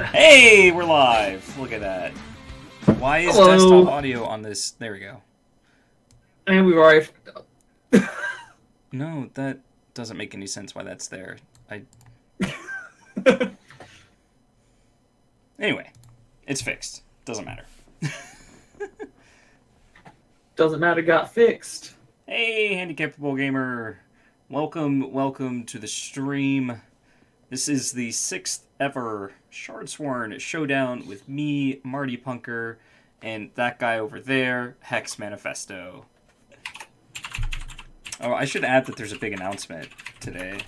Hey, we're live. Look at that. Why is Hello. desktop audio on this? There we go. And we've already fucked up. No, that doesn't make any sense why that's there. Anyway, it's fixed. Doesn't matter. Doesn't matter, got fixed. Hey, Handicapable Gamer. Welcome to the stream. This is the 6th ever Shardsworn Showdown with me, martypunker, and that guy over there, Hex Manifesto. Oh, I should add that there's a big announcement today.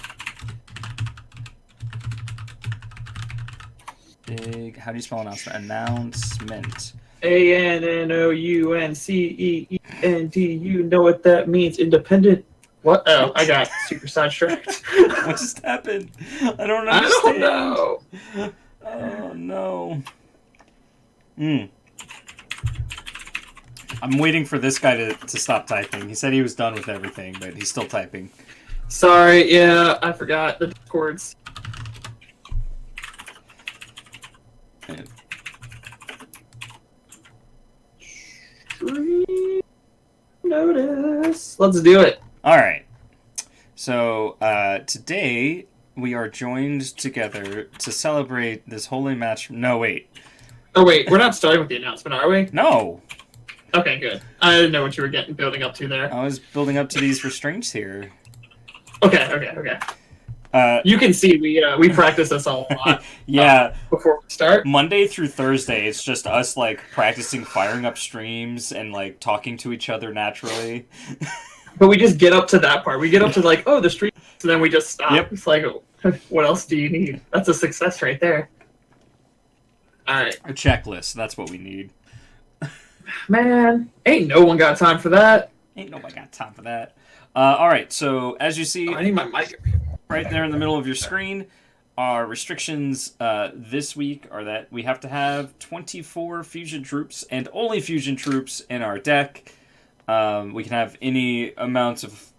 Big, how do you spell announcement? Announcement. ANNOUNCEENT. You know what that means? Independent. What? Oh, I got super sidetracked. What just happened? I don't understand. I don't know. Oh no. I'm waiting for this guy to stop typing. He said he was done with everything, but he's still typing. Sorry, yeah, I forgot the Discords. Stream notice. Let's do it. Alright. So, today we are joined together to celebrate this holy match. No, wait. Oh, wait, we're not starting with the announcement, are we? No! Okay, good. I didn't know what you were building up to there. I was building up to these restraints here. Okay. You can see we practice this a lot. Yeah. Before we start. Monday through Thursday, it's just us, like, practicing firing up streams and, like, talking to each other naturally. But we just get up to that part. We get up to, like, oh, the stream, and then we just stop. Yep. It's like, what else do you need? That's a success right there. Alright. A checklist, that's what we need. Man, ain't no one got time for that. Ain't nobody got time for that. Alright, so as you see, I need my mic. right there in the middle of your screen, our restrictions this week are that we have to have 24 fusion troops and only fusion troops in our deck. We can have any amount of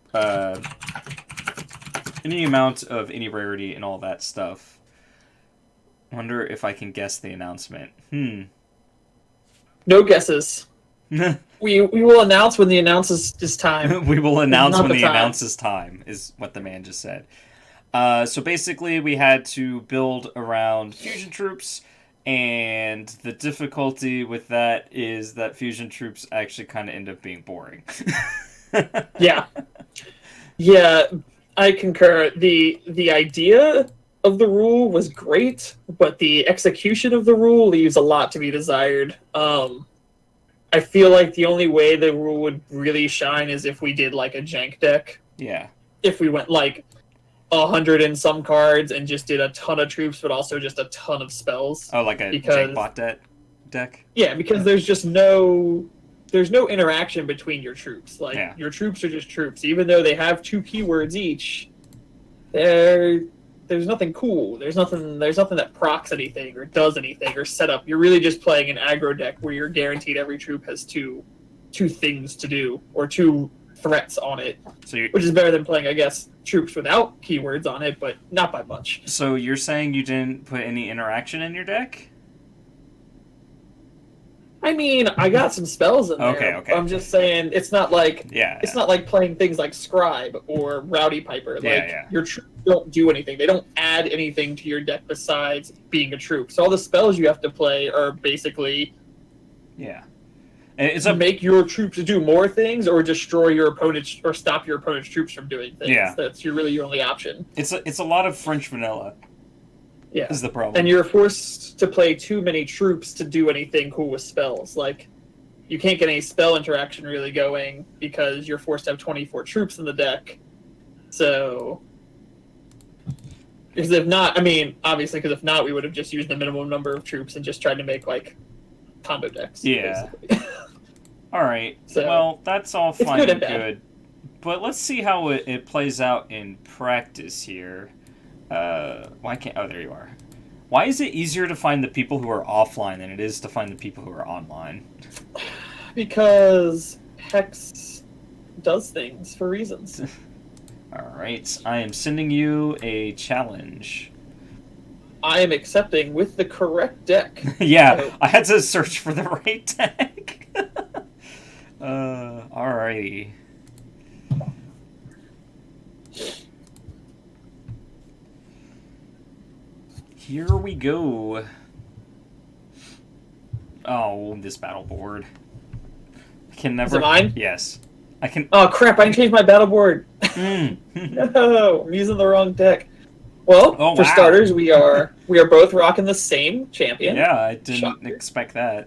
any rarity and all that stuff. Wonder if I can guess the announcement. No guesses. We will announce when the announces is time. We will announce Not when the the time. announces time, is what the man just said. So basically, we had to build around fusion troops, and the difficulty with that is that fusion troops actually kind of end up being boring. Yeah, I concur. The idea of the rule was great, but the execution of the rule leaves a lot to be desired. I feel like the only way the rule would really shine is if we did like a jank deck. Yeah. If we went like 100 and some cards and just did a ton of troops, but also just a ton of spells. Oh, like a Because- Jankbot deck? Yeah, because there's just no interaction between your troops. Like Yeah. your troops are just troops, even though they have 2 keywords each. There's nothing cool. There's nothing that procs anything or does anything or set up. You're really just playing an aggro deck where you're guaranteed every troop has two things to do or 2 threats on it, So which is better than playing, I guess, troops without keywords on it, but not by much. So you're saying you didn't put any interaction in your deck? I mean, I got some spells in there. Okay. I'm just saying it's not like Yeah. it's not like playing things like Scribe or Rowdy Piper. Like Yeah. your troops don't do anything. They don't add anything to your deck besides being a troop. So all the spells you have to play are basically Yeah. It's to make your troops do more things or destroy your opponent's or stop your opponent's troops from doing things. Yeah. That's really your only option. it's a lot of French vanilla. Yeah. Is the problem. And you're forced to play too many troops to do anything cool with spells. Like, you can't get any spell interaction really going because you're forced to have 24 troops in the deck. So, because if not, I mean, obviously, because if not, we would have just used the minimum number of troops and just tried to make, like, combo decks. Yeah. Basically. All right. So, well, that's all it's fine good and and bad. good. But let's see how it plays out in practice here. Why can't... Oh, there you are. Why is it easier to find the people who are offline than it is to find the people who are online? Because Hex does things for reasons. Alright, I am sending you a challenge. I am accepting with the correct deck. Yeah, I had to search for the right deck. Alrighty. Here we go. Oh, this battle board. I can never. Is it mine? Yes. I can. Oh crap! I didn't change my battle board. Mm. No, I'm using the wrong deck. Well, Oh, for wow. starters, we are both rocking the same champion. Yeah, I didn't Shocker. expect that.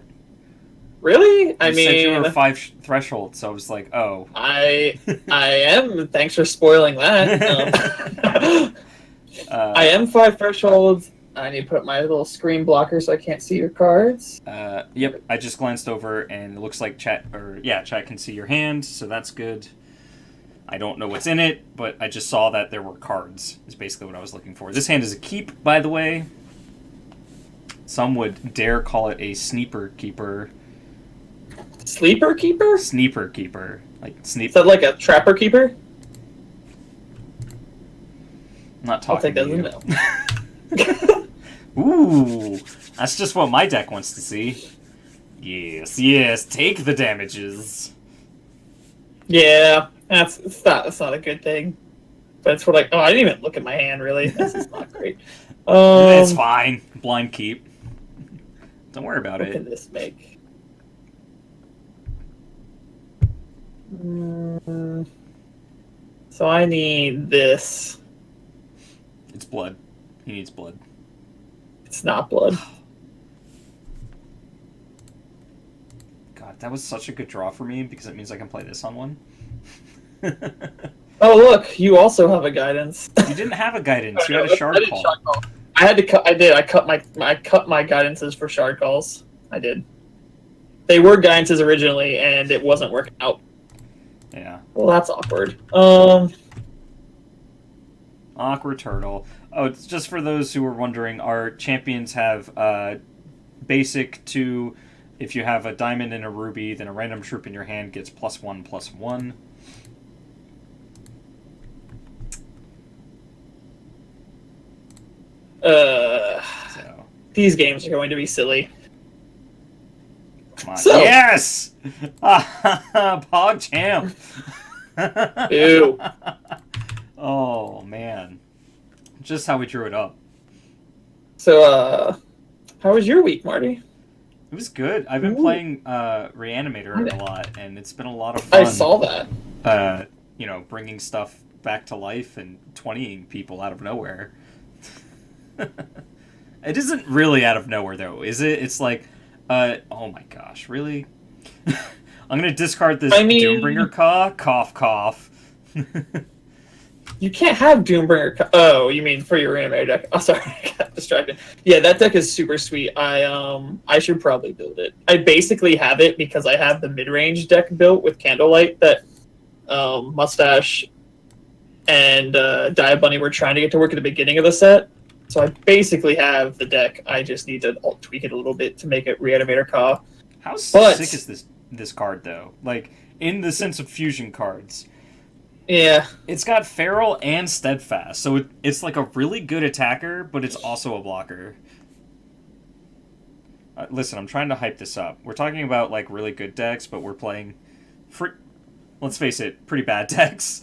Really? I You said you mean, were 5 threshold, so I was like, oh. I am. Thanks for spoiling that. I am 5 thresholds. I need to put my little screen blocker so I can't see your cards. Yep, I just glanced over and it looks like chat can see your hand, so that's good. I don't know what's in it, but I just saw that there were cards, is basically what I was looking for. This hand is a keep, by the way. Some would dare call it a sneaper keeper. Sleeper keeper? Sneaper keeper. Like sneap. Is that like a trapper keeper? I'm not I'll talking take to that you. as a no. Ooh, that's just what my deck wants to see. Yes, yes, take the damages. Yeah, it's not a good thing. But it's for like, oh, I didn't even look at my hand really. This is not great. It's fine. Blind keep. Don't worry about What it. can this make? So I need this. It's blood. He needs blood. It's not blood. God, that was such a good draw for me because it means I can play this on one. Oh look, you also have a guidance. You didn't have a guidance. You had a shard call. I had to cut. I did. I cut my guidances for shard calls. I did. They were guidances originally, and it wasn't working out. Yeah. Well, that's awkward. Awkward turtle. Oh, it's just for those who were wondering, our champions have basic to, if you have a diamond and a ruby, then a random troop in your hand gets +1/+1. So. These games are going to be silly. Come on. So. Yes! Pog champ! Ew. Oh, man. Just how we drew it up. So, how was your week, Marty? It was good. I've been playing Reanimator a lot, and it's been a lot of fun. I saw that. Bringing stuff back to life and 20ing people out of nowhere. It isn't really out of nowhere, though, is it? It's like, oh my gosh, really? I'm gonna discard this Doombringer cough, cough. You can't have Doombringer. Oh, you mean for your Reanimator deck? Oh, sorry, I got distracted. Yeah, that deck is super sweet. I should probably build it. I basically have it because I have the mid-range deck built with Candlelight that Mustache and Dia Bunny were trying to get to work at the beginning of the set. So I basically have the deck. I just need to tweak it a little bit to make it Reanimator Ka. How sick is this card, though? Like, in the sense of fusion cards. Yeah. It's got Feral and Steadfast, so it's like a really good attacker, but it's also a blocker. Listen, I'm trying to hype this up. We're talking about, like, really good decks, but we're playing, let's face it, pretty bad decks.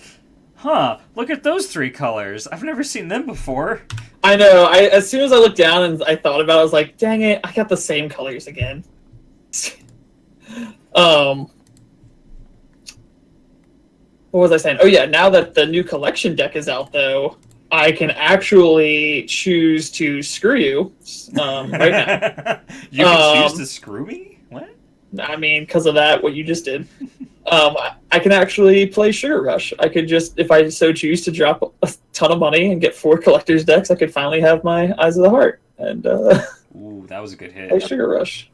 Huh, look at those 3 colors. I've never seen them before. I know. As soon as I looked down and I thought about it, I was like, dang it, I got the same colors again. What was I saying? Oh yeah, now that the new collection deck is out, though, I can actually choose to screw you right now. You can choose to screw me? What? I mean, because of that, what you just did. I can actually play Sugar Rush. I could just, if I so choose, to drop a ton of money and get 4 collector's decks, I could finally have my Eyes of the Heart. And ooh, that was a good hit. play Sugar Rush.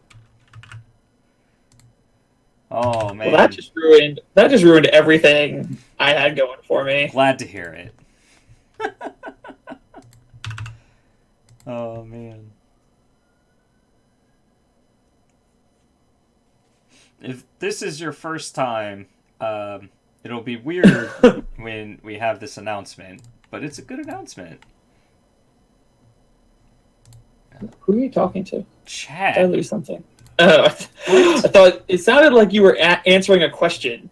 Oh man. Well, that just ruined everything I had going for me. Glad to hear it. Oh man. If this is your first time, it'll be weird when we have this announcement, but it's a good announcement. Who are you talking to? Did I Chat. lose something? Oh, I thought it sounded like you were answering a question,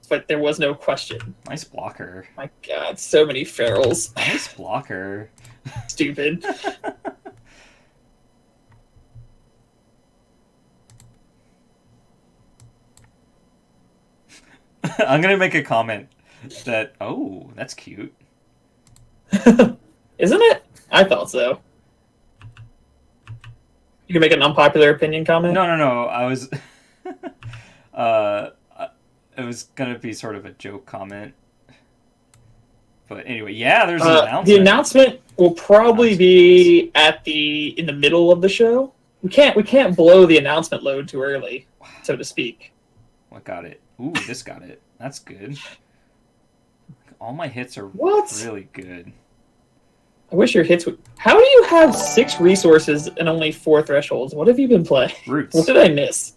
but there was no question. Nice blocker. My God, so many ferals. Nice blocker. Stupid. I'm gonna make a comment that, oh, that's cute. Isn't it? I thought so. You can make an unpopular opinion comment? No. I was, uh, it was gonna be sort of a joke comment. But anyway, yeah, there's an announcement. The announcement will probably be in the middle of the show. We can't blow the announcement load too early, so to speak. What got it? Ooh, this got it. That's good. All my hits are really good. I wish your hits would... How do you have 6 resources and only 4 thresholds? What have you been playing? Roots. What did I miss?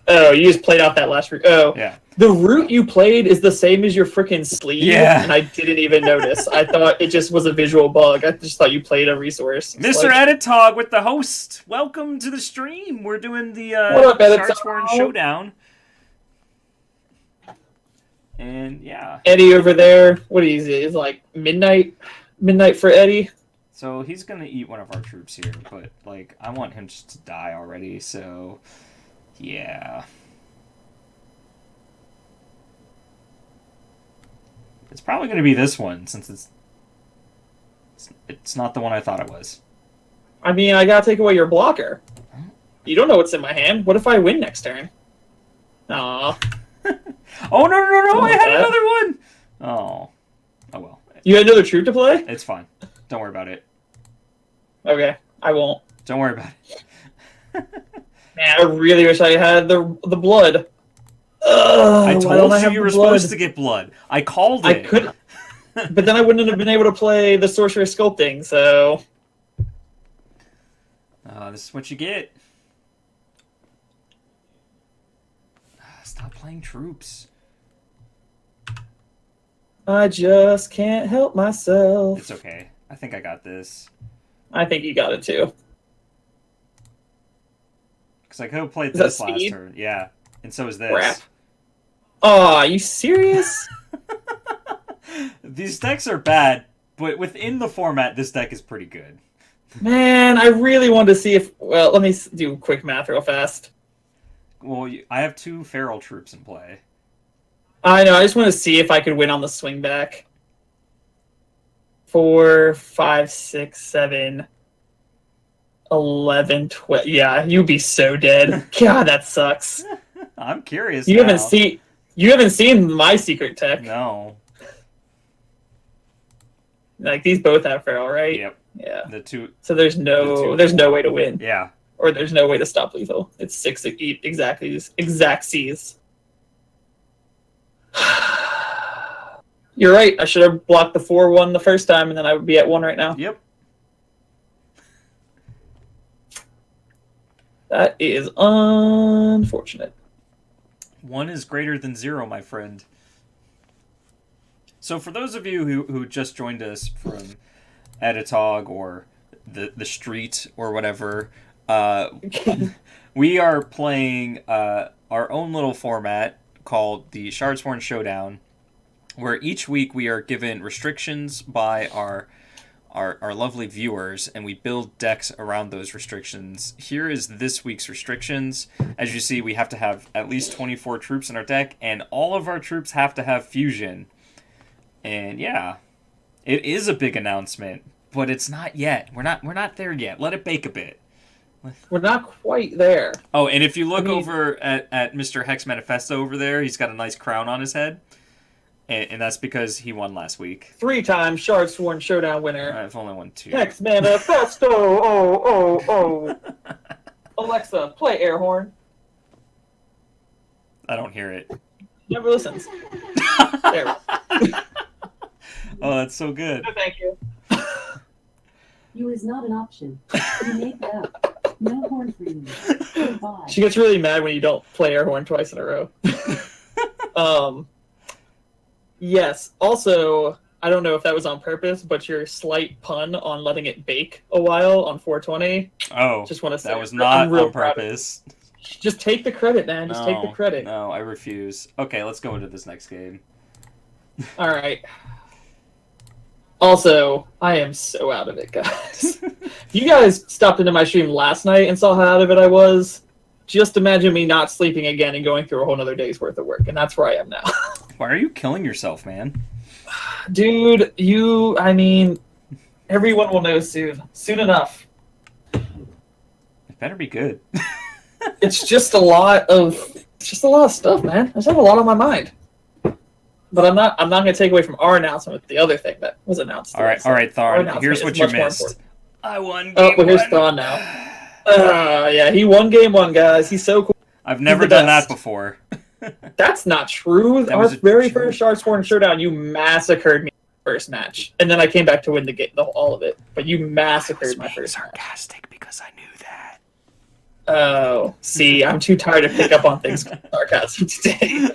Oh, you just played out that last route. Oh, yeah. The route you played is the same as your freaking sleeve, and I didn't even notice. I thought it just was a visual bug. I just thought you played a resource. Mr. Editog with the host. Welcome to the stream. We're doing the Shardsworn Showdown. And yeah. Eddie over there. What is it? It's like midnight for Eddie. So he's gonna eat one of our troops here, but like I want him just to die already, so yeah. It's probably gonna be this one, since it's not the one I thought it was. I mean, I gotta take away your blocker. You don't know what's in my hand. What if I win next turn? Aww. Oh no! I had another one. Oh well. You had another troop to play? It's fine. Don't worry about it. Okay, I won't. Don't worry about it. Man, I really wish I had the blood. I told you were supposed to get blood. I called it. I could, but then I wouldn't have been able to play the sorcerer sculpting. So, this is what you get. Stop playing troops. I just can't help myself. It's okay. I think I got this. I think you got it too. Because I could have played this last turn. Yeah. And so is this. Crap. Oh, are you serious? These decks are bad, but within the format, this deck is pretty good. Man, I really wanted to see if... Well, let me do quick math real fast. Well, I have 2 feral troops in play. I know, I just want to see if I could win on the swing back. 4, 5, 6, 7, 11, 12. Yeah, you'd be so dead. God, that sucks. I'm curious. You haven't seen my secret tech. No. Like these both have feral, right? Yep. Yeah. The 2. So there's no way to win. Yeah. Or there's no way to stop lethal. It's 6 exact C's. You're right. I should have blocked the 4-1 the first time, and then I would be at 1 right now. Yep. That is unfortunate. 1 is greater than 0, my friend. So for those of you who just joined us from Editog or the street or whatever, we are playing our own little format called the Shardsworn Showdown, where each week we are given restrictions by our lovely viewers, and we build decks around those restrictions. Here is this week's restrictions. As you see, we have to have at least 24 troops in our deck, and all of our troops have to have fusion. And yeah, it is a big announcement, but it's not yet. We're not there yet. Let it bake a bit. We're not quite there. Oh, and if you look over at Mr. Hex Manifesto over there, he's got a nice crown on his head. And that's because he won last week. 3-time Shardsworn Showdown winner. I've only won 2. Hex Manifesto! Oh. Alexa, play air horn. I don't hear it. Never listens. There. Oh, that's so good. No, thank you. You is not an option. You make that up. No horn for you. Goodbye. She gets really mad when you don't play air horn twice in a row. Yes. Also, I don't know if that was on purpose, but your slight pun on letting it bake a while on 420. Oh, Just want to say that was not I'm real on proud of you. purpose. Just take the credit, man. Just take the credit. No, I refuse. Okay, let's go into this next game. All right. Also, I am so out of it, guys. You guys stopped into my stream last night and saw how out of it I was. Just imagine me not sleeping again and going through a whole nother day's worth of work, and that's where I am now. Why are you killing yourself, man? Dude, I mean, everyone will know soon. Soon enough. It better be good. It's just a lot of stuff, man. I just have a lot on my mind. But I'm not gonna take away from our announcement with the other thing that was announced. All right, Thorn. Here's what you missed. I won. Oh, well, here's Thorn now. Yeah, he won game 1, guys. He's so cool. I've never done that before. That's not true. Our very first Shardsworn Showdown, you massacred me in the first match, and then I came back to win the game, all of it. But you massacred my first match. Sarcastic because I knew that. Oh, see, I'm too tired to pick up on things with sarcasm today.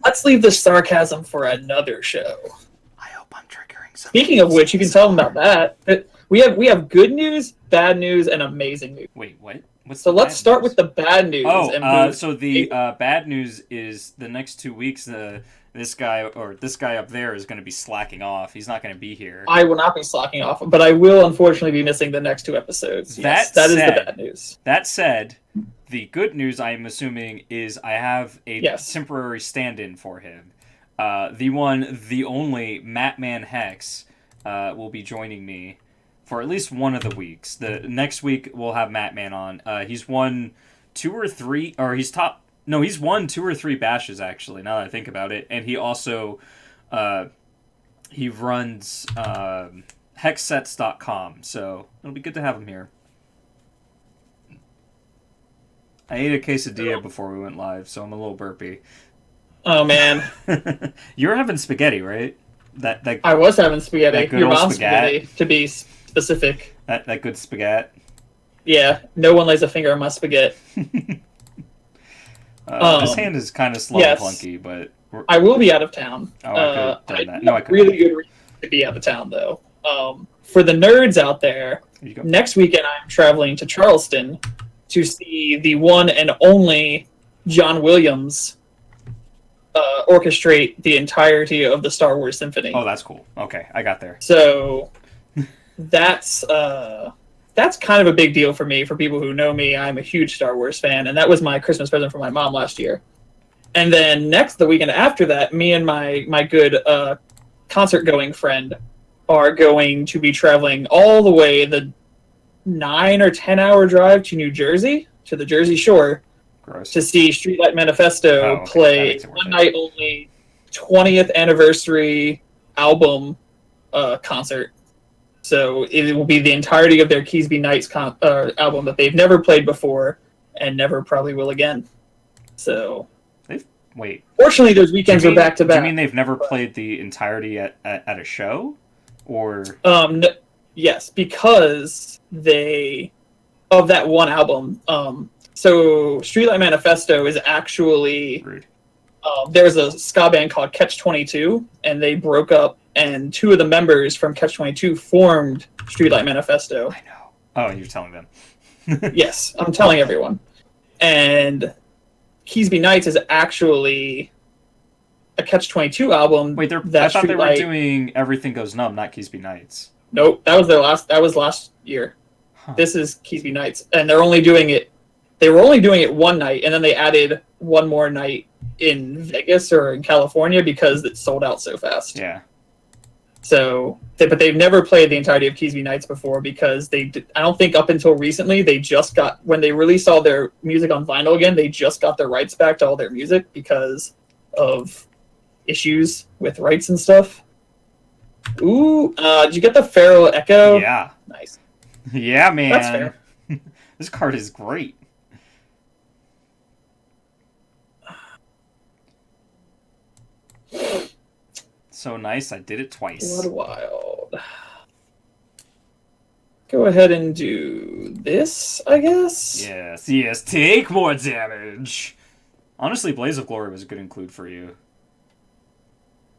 Let's leave the sarcasm for another show. I hope I'm triggering some. Speaking of which, you can tell them about that. We have good news, bad news, and amazing news. Wait, what? So let's start with the bad news. So the bad news is the next 2 weeks, this guy up there is going to be slacking off. He's not going to be here. I will not be slacking off, but I will unfortunately be missing the next 2 episodes. Yes, that is the bad news. That said, the good news, I'm assuming, is I have a temporary stand-in for him. The one, the only, Matman Hex will be joining me for at least one of the weeks. The next week we'll have Matman on. He's won 2 or 3, or he's won 2 or 3 bashes actually. Now that I think about it, and he also he runs hexsets.com, so it'll be good to have him here. I ate a quesadilla before we went live, so I'm a little burpy. Oh man, you were having spaghetti, right? That I was having spaghetti. That good Your old mom's spaghetti, to be specific. That good spaghetti. Yeah, no one lays a finger on my spaghetti. This hand is kind of slow and clunky, but I will be out of town. Oh, I could have done that. No, I couldn't. Really good reason to be out of town, though. For the nerds out there, next weekend I'm traveling to Charleston to see the one and only John Williams orchestrate the entirety of the Star Wars Symphony. Oh, that's cool. Okay, I got there. So that's kind of a big deal for me. For people who know me, I'm a huge Star Wars fan, and that was my Christmas present from my mom last year. And then the weekend after that, me and my good concert-going friend are going to be traveling all the way the 9 or 10 hour drive to New Jersey, to the Jersey Shore. Gross. To see Streetlight Manifesto play one night only 20th anniversary album concert. So it will be the entirety of their Keys Be Nights album that they've never played before and never probably will again. So fortunately, those weekends are back to back. Do you mean they've never played the entirety at a show, or? No, yes, because of that one album. So Streetlight Manifesto is actually there's a ska band called Catch 22, and they broke up, and 2 of the members from Catch 22 formed Streetlight Manifesto. I know. Oh, you're telling them. Yes, I'm telling everyone. And Keys Be Nights is actually a Catch 22 album. Wait, I thought they were doing Everything Goes Numb, not Keys Be Nights. Nope, that was last year. Huh. This is Keys Be Nights, and they were only doing it one night, and then they added one more night in Vegas or in California because it sold out so fast. Yeah. So, but they've never played the entirety of Keys Be Nights before because I don't think up until recently, when they released all their music on vinyl again, they just got their rights back to all their music because of issues with rights and stuff. Ooh, did you get the Pharaoh Echo? Yeah. Nice. Yeah, man. That's fair. This card is great. So nice, I did it twice. Blood Wild. Go ahead and do this, I guess? Yes, take more damage. Honestly, Blaze of Glory was a good include for you.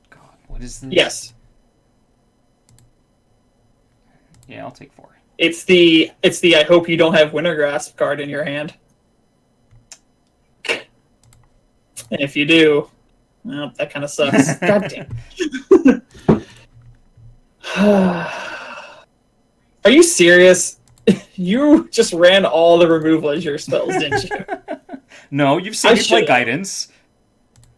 God, what is this? Yes. Yeah, I'll take 4. It's the I hope you don't have Wintergrasp card in your hand. And if you do, well, that kind of sucks. God damn. Are you serious? You just ran all the removal as your spells, didn't you? No, you've seen me play Guidance.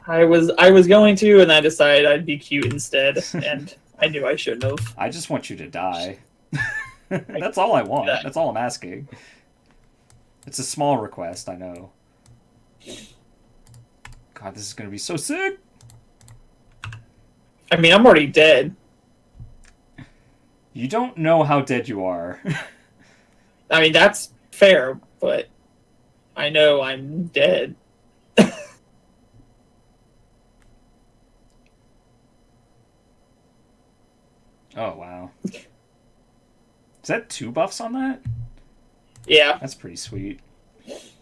I was going to, and I decided I'd be cute instead, and I knew I shouldn't have. I just want you to die. That's all I want. That's all I'm asking. It's a small request, I know. God, this is gonna be so sick. I mean, I'm already dead. You don't know how dead you are. I mean, that's fair, but I know I'm dead. Oh, wow. Is that 2 buffs on that? Yeah. That's pretty sweet.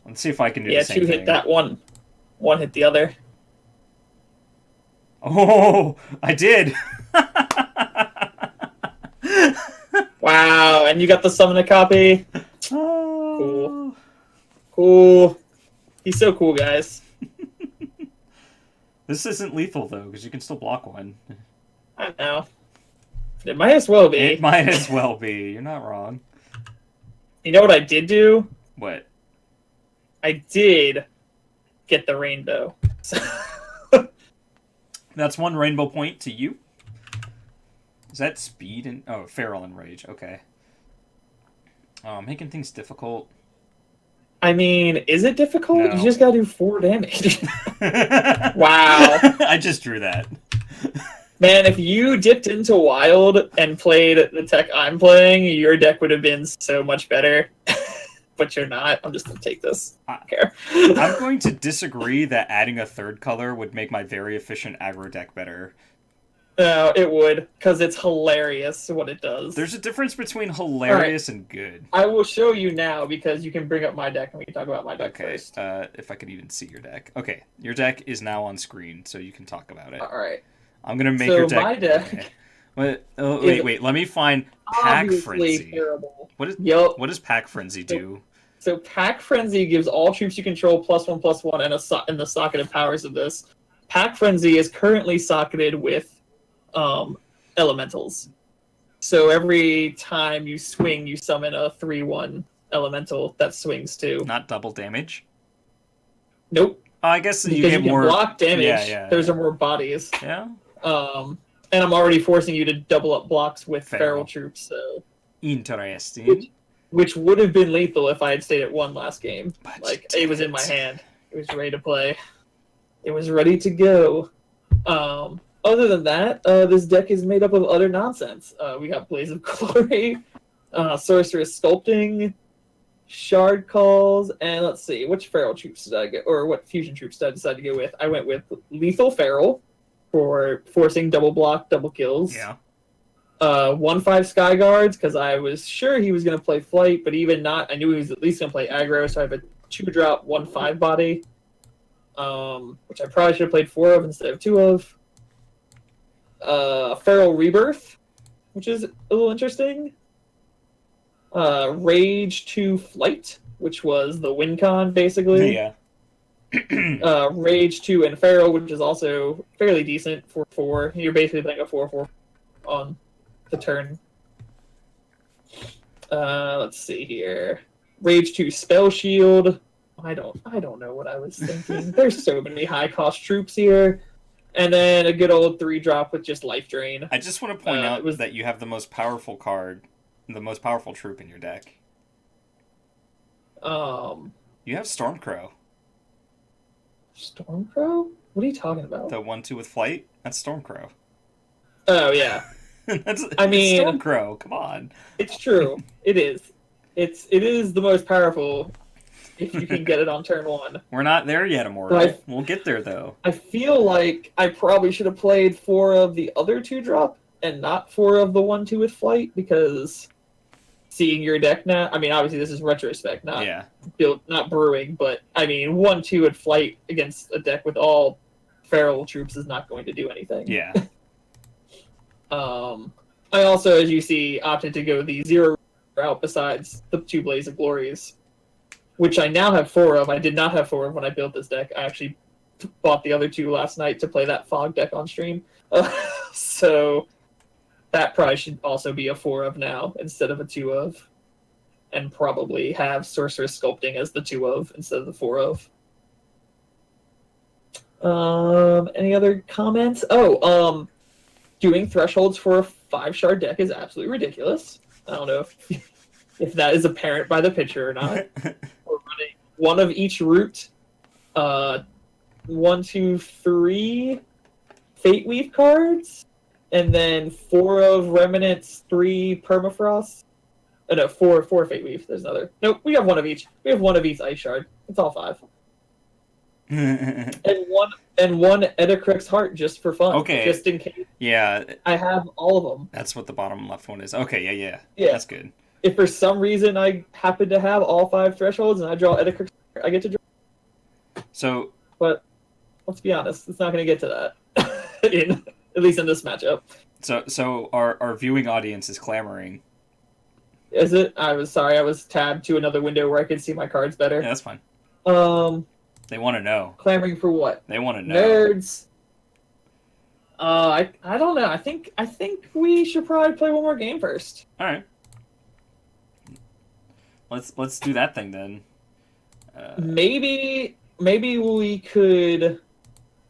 Let's see if I can do the same 2 thing. hit that one. 1 hit the other. Oh, I did! Wow, and you got the summon a copy? Oh. Cool. He's so cool, guys. This isn't lethal, though, because you can still block one. I know. It might as well be. It might as well be. You're not wrong. You know what I did do? What? I did get the rainbow. That's 1 rainbow point to you. Is that speed and... Oh, feral and rage. Okay. Oh, making things difficult. I mean, is it difficult? No. You just gotta do 4 damage. Wow. I just drew that. Man, if you dipped into Wild and played the tech I'm playing, your deck would have been so much better. But you're not. I'm just going to take this. I don't care. I'm going to disagree that adding a 3rd color would make my very efficient aggro deck better. No, it would, because it's hilarious what it does. There's a difference between hilarious and good. I will show you now, because you can bring up my deck and we can talk about my deck first. If I could even see your deck. Okay, your deck is now on screen, so you can talk about it. All right. I'm going to make your deck... my deck... Okay. Wait, let me find Pack Frenzy. Terrible. What does Pack Frenzy do? So Pack Frenzy gives all troops you control +1/+1 and the socketed powers of this. Pack Frenzy is currently socketed with elementals. So every time you swing, you summon a 3/1 elemental that swings too. Not double damage? Nope. I guess because you get more block damage. Yeah. Those are more bodies. Yeah. And I'm already forcing you to double up blocks with Feral feral troops. So interesting. Which would have been lethal if I had stayed at 1 last game. But like it was in my hand. It was ready to play. It was ready to go. Other than that, this deck is made up of other nonsense. We got Blaze of Glory, Sorceress Sculpting, Shard Calls, and let's see, which feral troops did I get, or what fusion troops did I decide to go with? I went with Lethal Feral for forcing double block, double kills. Yeah. 1/5 Sky Guards, because I was sure he was going to play Flight, but even not, I knew he was at least going to play aggro, so I have a 2-drop, 1/5 body, which I probably should have played 4 of instead of 2 of. Feral Rebirth, which is a little interesting. Rage to Flight, which was the win con, basically. Yeah. Rage 2 and Feral, which is also fairly decent for 4. You're basically playing a 4/4 on the turn. Let's see here. Rage 2 Spell Shield. I don't know what I was thinking. There's so many high cost troops here. And then a good old 3-drop with just Life Drain. I just want to point out that you have the most powerful card, the most powerful troop in your deck. You have Stormcrow. Stormcrow? What are you talking about? The 1/2 with Flight? That's Stormcrow. Oh, yeah. It's mean, Stormcrow, come on. It's true. It is. It is the most powerful if you can get it on turn 1. We're not there yet, Immortal. We'll get there, though. I feel like I probably should have played 4 of the other 2-drop and not 4 of the 1/2 with Flight, because seeing your deck now, I mean, obviously this is retrospect, not brewing, but I mean, 1/2 with Flight against a deck with all feral troops is not going to do anything. Yeah. I also, as you see, opted to go the 0 route besides the 2 Blaze of Glories, which I now have 4 of. I did not have 4 of when I built this deck. I actually bought the other 2 last night to play that Fog deck on stream. So that probably should also be a 4 of now instead of a 2 of. And probably have Sorceress Sculpting as the 2 of instead of the 4 of. Any other comments? Doing thresholds for a 5 shard deck is absolutely ridiculous. I don't know if that is apparent by the picture or not. We're running 1 of each root, 1, 2, 3 Fate Weave cards, and then 4 of Remnants, 3 Permafrost. Oh, no, 4 Fate Weave. There's another. Nope, we have 1 of each. We have 1 of each Ice Shard. It's all 5. and one Edicrux Heart just for fun. Okay. Just in case. Yeah. I have all of them. That's what the bottom left one is. Okay, yeah. Yeah. That's good. If for some reason I happen to have all 5 thresholds and I draw Edicrux Heart, I get to draw. So. But let's be honest, it's not going to get to that. At least in this matchup. So our viewing audience is clamoring. Is it? I was sorry. I was tabbed to another window where I could see my cards better. Yeah, that's fine. They want to know. Clamoring for what? They want to know. Nerds. I don't know. I think we should probably play one more game first. All right. Let's do that thing then. Maybe we could.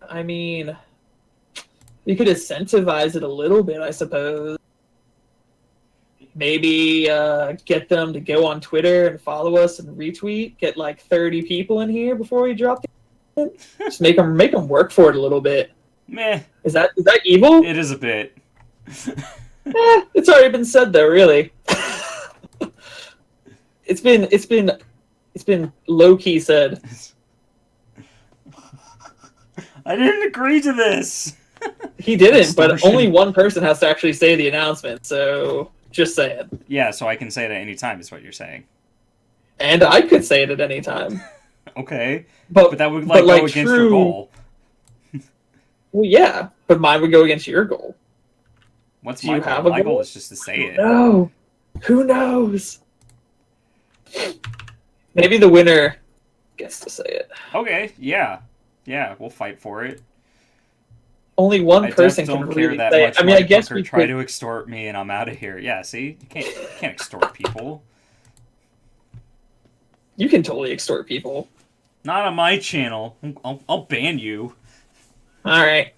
I mean, we could incentivize it a little bit, I suppose. Maybe get them to go on Twitter and follow us and retweet. Get like 30 people in here before we drop it. Just make them work for it a little bit. Meh. Is that evil? It is a bit. It's already been said though. Really, it's been low key said. I didn't agree to this. He didn't, but Extortion. only one person has to actually say the announcement. So. Just saying. Yeah, so I can say it at any time, is what you're saying. And I could say it at any time. Okay. But that would go against your goal. Well, yeah, but mine would go against your goal. What's Do my you goal? have a My goal? goal is just to say it. No. Who knows? Maybe the winner gets to say it. Okay, yeah. Yeah, we'll fight for it. Only one person don't can care really that say much. it. I mean, I guess we try could... to extort me and I'm out of here. Yeah, see? You can't extort people. You can totally extort people. Not on my channel. I'll ban you. Alright.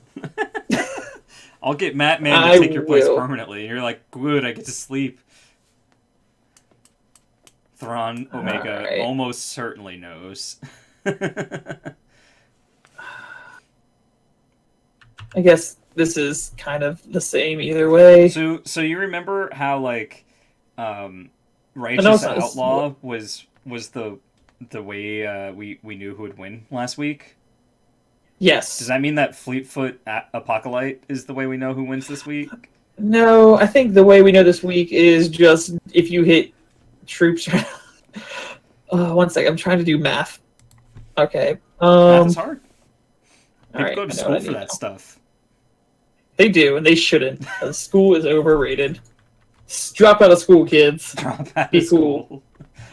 I'll get Matt Man to take your place permanently. And you're like, good, I get to sleep. Thrawn Omega almost certainly knows. I guess this is kind of the same either way. So you remember how like Righteous Outlaw was the way we knew who would win last week? Yes. Does that mean that Fleetfoot Apocalypse is the way we know who wins this week? No, I think the way we know this week is just if you hit troops. 1 second, I'm trying to do math. Okay. Math is hard. People Right, go to school for that stuff. They do, and they shouldn't. School is overrated. Drop out of school, kids. Drop out Be of school. cool.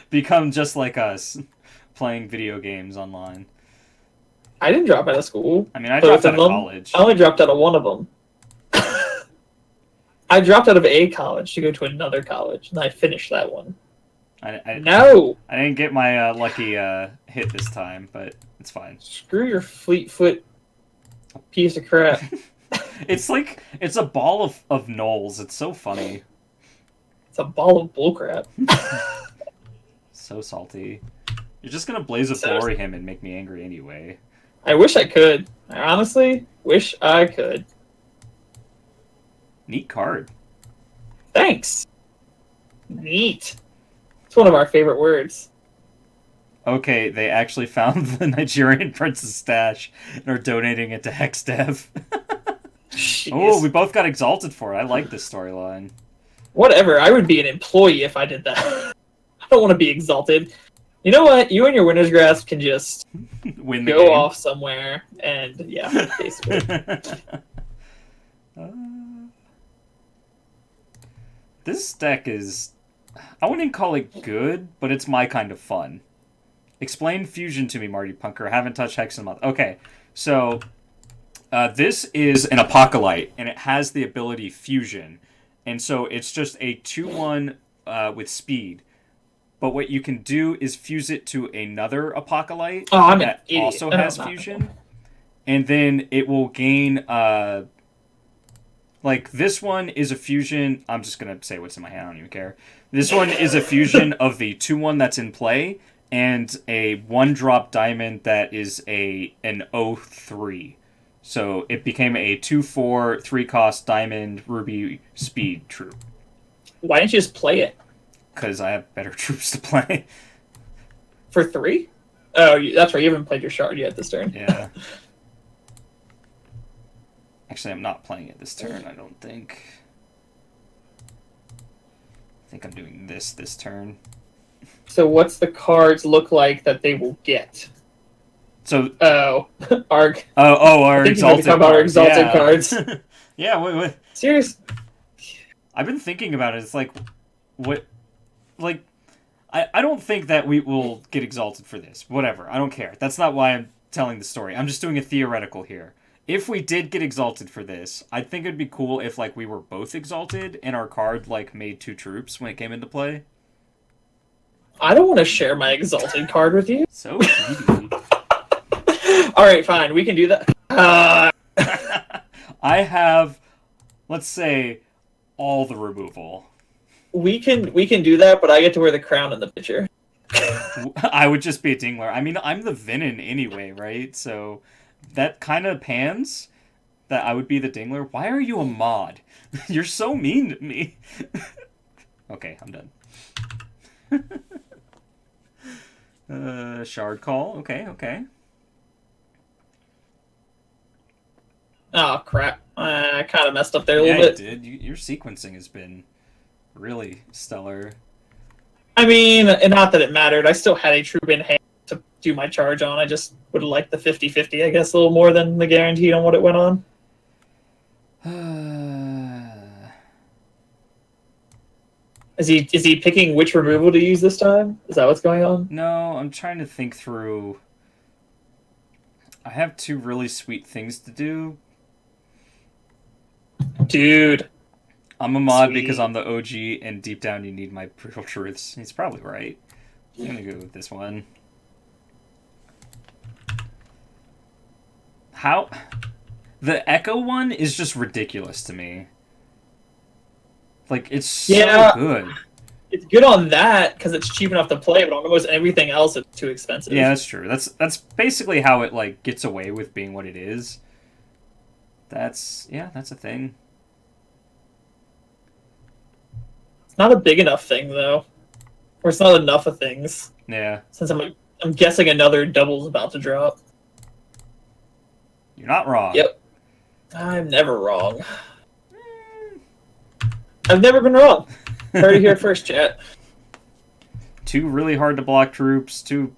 Become just like us, playing video games online. I didn't drop out of school. I mean, I dropped out of college. I only dropped out of one of them. I dropped out of a college to go to another college, and I finished that one. No! I didn't get my lucky hit this time, but it's fine. Screw your Fleetfoot piece of crap. It's like, it's a ball of knolls. It's so funny. It's a ball of bullcrap. So salty. You're just gonna Blaze of Glory him and make me angry anyway. I wish I could. I honestly wish I could. Neat card. Thanks. Neat. It's one of our favorite words. Okay, they actually found the Nigerian Prince's stash and are donating it to HexDev. Oh, we both got exalted for it. I like this storyline. Whatever. I would be an employee if I did that. I don't want to be exalted. You know what? You and your winner's grasp can just win the go game. off somewhere, and yeah, basically. This deck is... I wouldn't call it good, but it's my kind of fun. Explain Fusion to me, Marty Punker. I haven't touched Hex in a month. Okay, so... this is an Apocalypse, and it has the ability Fusion. And so it's just a 2-1 with speed. But what you can do is fuse it to another Apocalypse that also has Fusion. And then it will gain... like, this one is a fusion... I'm just going to say what's in my hand. I don't even care. This one is a fusion of the 2-1 that's in play and a 1-drop diamond that is an 0-3. So it became a 2-4, 3-cost diamond, ruby, speed troop. Why didn't you just play it? Because I have better troops to play. For 3? Oh, that's right. You haven't played your shard yet this turn. Yeah. Actually, I'm not playing it this turn, I don't think. I think I'm doing this turn. So what's the cards look like that they will get? So Arg. Our exalted cards. About our exalted cards. Yeah, wait. Serious? I've been thinking about it. It's like, what? Like, I don't think that we will get exalted for this. Whatever. I don't care. That's not why I'm telling the story. I'm just doing a theoretical here. If we did get exalted for this, I think it'd be cool if, like, we were both exalted and our card, like, made 2 troops when it came into play. I don't want to share my exalted card with you. So greedy. Alright, fine. We can do that. I have, let's say, all the removal. We can do that, but I get to wear the crown in the picture. I would just be a dingler. I mean, I'm the Venom anyway, right? So that kind of pans that I would be the dingler. Why are you a mod? You're so mean to me. Okay, I'm done. Shard call. Okay. Oh, crap. I kind of messed up there a little bit. Yeah, you did. Your sequencing has been really stellar. I mean, and not that it mattered. I still had a troop in hand to do my charge on. I just would have liked the 50-50, I guess, a little more than the guaranteed on what it went on. Is he picking which removal to use this time? Is that what's going on? No, I'm trying to think through. I have 2 really sweet things to do. Dude. I'm a mod because I'm the OG, and deep down you need my brutal truths. He's probably right. I'm gonna go with this one. How? The Echo one is just ridiculous to me. Like, it's so good. It's good on that, because it's cheap enough to play, but on almost everything else it's too expensive. Yeah, that's true. That's basically how it, like, gets away with being what it is. That's a thing. It's not a big enough thing, though. Or it's not enough of things. Yeah. Since I'm guessing another double's about to drop. You're not wrong. Yep. I'm never wrong. I've never been wrong. Heard it here first, chat. 2 really hard to block troops, 2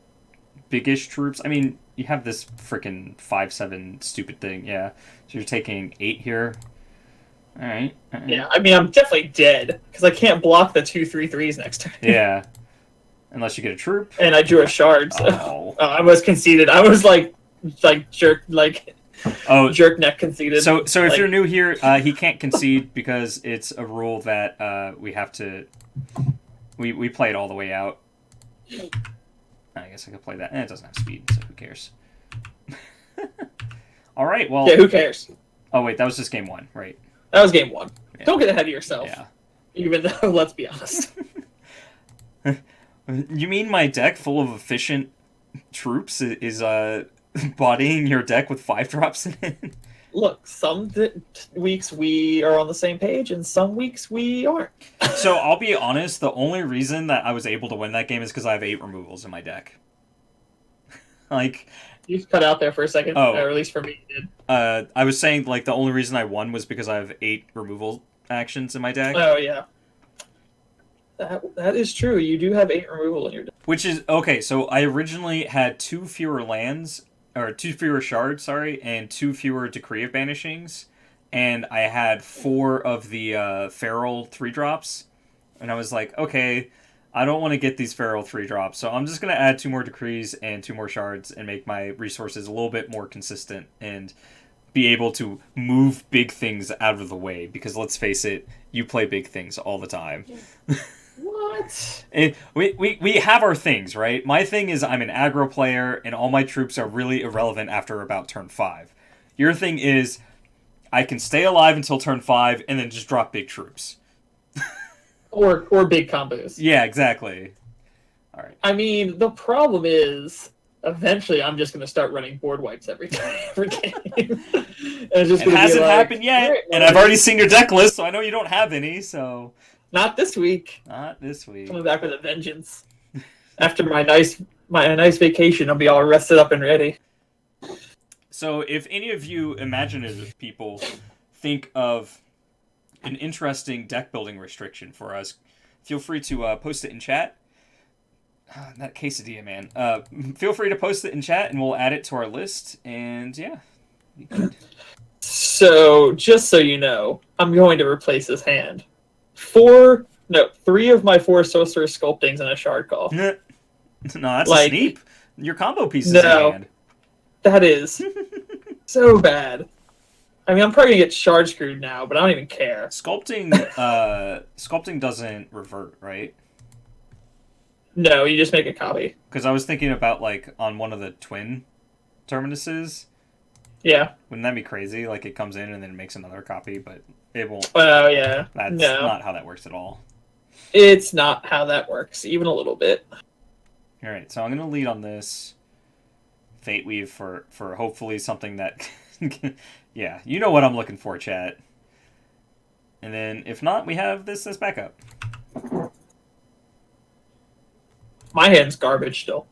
big-ish troops. I mean, you have this freaking 5/7 stupid thing, yeah. So you're taking 8 here. Alright. Yeah, I mean, I'm definitely dead, because I can't block the 2/3/3s next turn. Yeah. Unless you get a troop. And I drew a shard, so Oh. I was conceded. I was jerk neck conceded. So if you're new here, he can't concede because it's a rule that we have to. We play it all the way out. I guess I could play that. It doesn't have speed, so who cares? All right. Well. Yeah, who cares? Oh wait, that was just game 1, right? That was game 1. Yeah. Don't get ahead of yourself. Yeah. Even though, let's be honest. You mean my deck full of efficient troops is bodying your deck with 5 drops in it? Look, some weeks we are on the same page, and some weeks we aren't. So I'll be honest, the only reason that I was able to win that game is because I have 8 removals in my deck. Like... You cut out there for a second, or at least for me, you did. I was saying, like, the only reason I won was because I have 8 removal actions in my deck. Oh, yeah. That is true. You do have 8 removal in your deck. Which is, okay, so I originally had 2 fewer lands, or 2 fewer shards, sorry, and 2 fewer Decree of Banishings, and I had 4 of the Feral 3-drops, and I was like, okay, I don't want to get these feral 3-drops, so I'm just going to add 2 more decrees and 2 more shards and make my resources a little bit more consistent and be able to move big things out of the way, because let's face it, you play big things all the time. What? And we have our things, right? My thing is I'm an aggro player and all my troops are really irrelevant after about turn 5. Your thing is I can stay alive until turn 5 and then just drop big troops. Or big combos. Yeah, exactly. All right. I mean, the problem is, eventually I'm just going to start running board wipes every game. And it's just It gonna be hasn't like, happened yet, "Alright, and I've already seen your deck list, so I know you don't have any, so... Not this week. Not this week. Coming back with a vengeance. After my nice vacation, I'll be all rested up and ready. So if any of you imaginative people think of an interesting deck building restriction for us, feel free to post it in chat. That quesadilla, man. Feel free to post it in chat, and we'll add it to our list, and yeah. Be good. So, just so you know, I'm going to replace this hand. 3 of my 4 sorcerer sculptings and a shard call. No, that's Like- a sneep. Your combo pieces No. in hand. That is so bad. I mean, I'm probably gonna get shard screwed now, but I don't even care. Sculpting, sculpting doesn't revert, right? No, you just make a copy. Because I was thinking about, like, on one of the twin terminuses. Yeah. Wouldn't that be crazy? Like, it comes in and then makes another copy, but it won't. Oh, yeah. That's No. not how that works at all. It's not how that works, even a little bit. Alright, so I'm going to lead on this Fate Weave for hopefully something that... yeah, you know what I'm looking for, chat. And then, if not, we have this as backup. My hand's garbage still.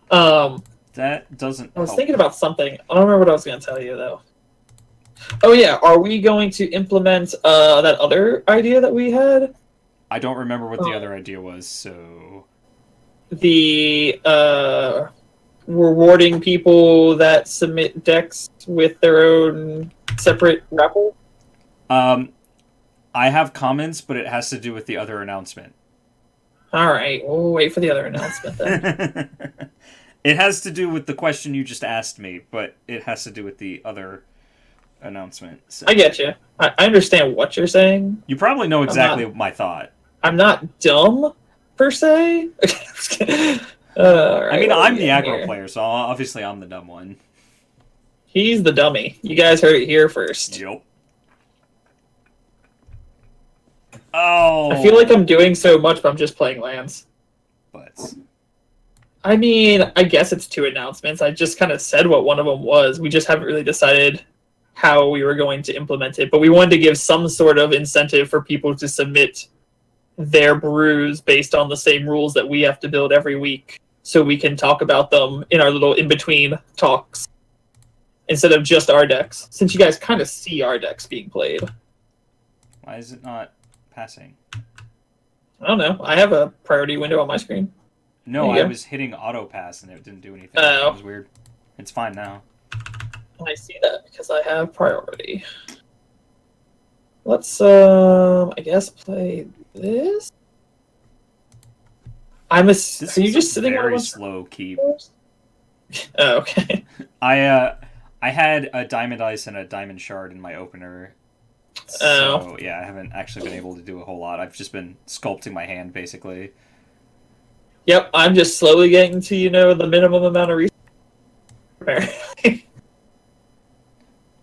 That doesn't I was help. thinking about something. I don't remember what I was going to tell you, though. Oh, yeah. Are we going to implement that other idea that we had? I don't remember what the other idea was, so... The rewarding people that submit decks with their own separate raffle? I have comments, but it has to do with the other announcement. All right. We'll wait for the other announcement then. It has to do with the question you just asked me, but it has to do with the other announcement. So. I get you. I understand what you're saying. You probably know exactly my thought. I'm not dumb, per se. I mean, I'm the aggro player, so obviously I'm the dumb one. He's the dummy. You guys heard it here first. Yep. Oh. I feel like I'm doing so much, but I'm just playing lands. But I mean, I guess it's 2 announcements. I just kind of said what one of them was. We just haven't really decided how we were going to implement it. But we wanted to give some sort of incentive for people to submit their brews based on the same rules that we have to build every week, so we can talk about them in our little in-between talks instead of just our decks, since you guys kind of see our decks being played. why is it not passing? I don't know. I have a priority window on my screen. No, There you I go. was hitting auto pass and it didn't do anything. Oh. It was weird. It's fine now. I see that because I have priority. Let's, I guess, play this. Are you just sitting on very one? slow keep. Oh, okay. I had a diamond ice and a diamond shard in my opener. So Oh. yeah, I haven't actually been able to do a whole lot. I've just been sculpting my hand basically. Yep, I'm just slowly getting to, the minimum amount of resources.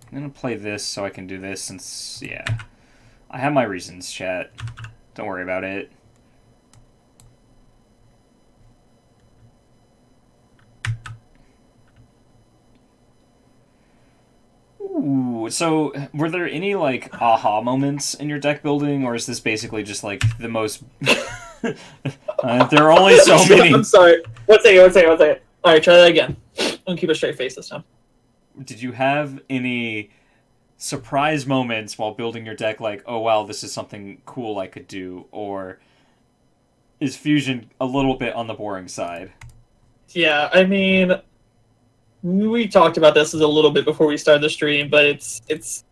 I'm gonna play this so I can do this since yeah. I have my reasons, chat. Don't worry about it. Ooh, so were there any like aha moments in your deck building, or is this basically just like the most? There are only so many. I'm sorry. One second. All right, try that again. I'm gonna keep a straight face this time. Did you have any surprise moments while building your deck, like, oh wow, this is something cool I could do, or is fusion a little bit on the boring side? Yeah, I mean, we talked about this a little bit before we started the stream, but it's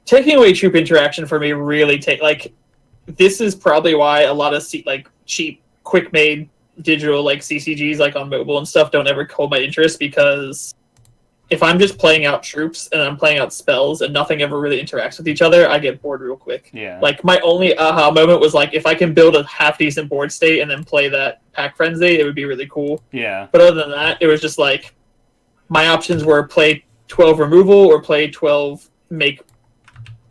taking away troop interaction for me really this is probably why a lot of like cheap, quick made digital like CCGs like on mobile and stuff don't ever hold my interest, because if I'm just playing out troops and I'm playing out spells and nothing ever really interacts with each other, I get bored real quick. Yeah. Like, my only aha moment was like, if I can build a half decent board state and then play that Pack Frenzy, it would be really cool. Yeah. But other than that, it was just like, my options were play 12 removal or play 12 make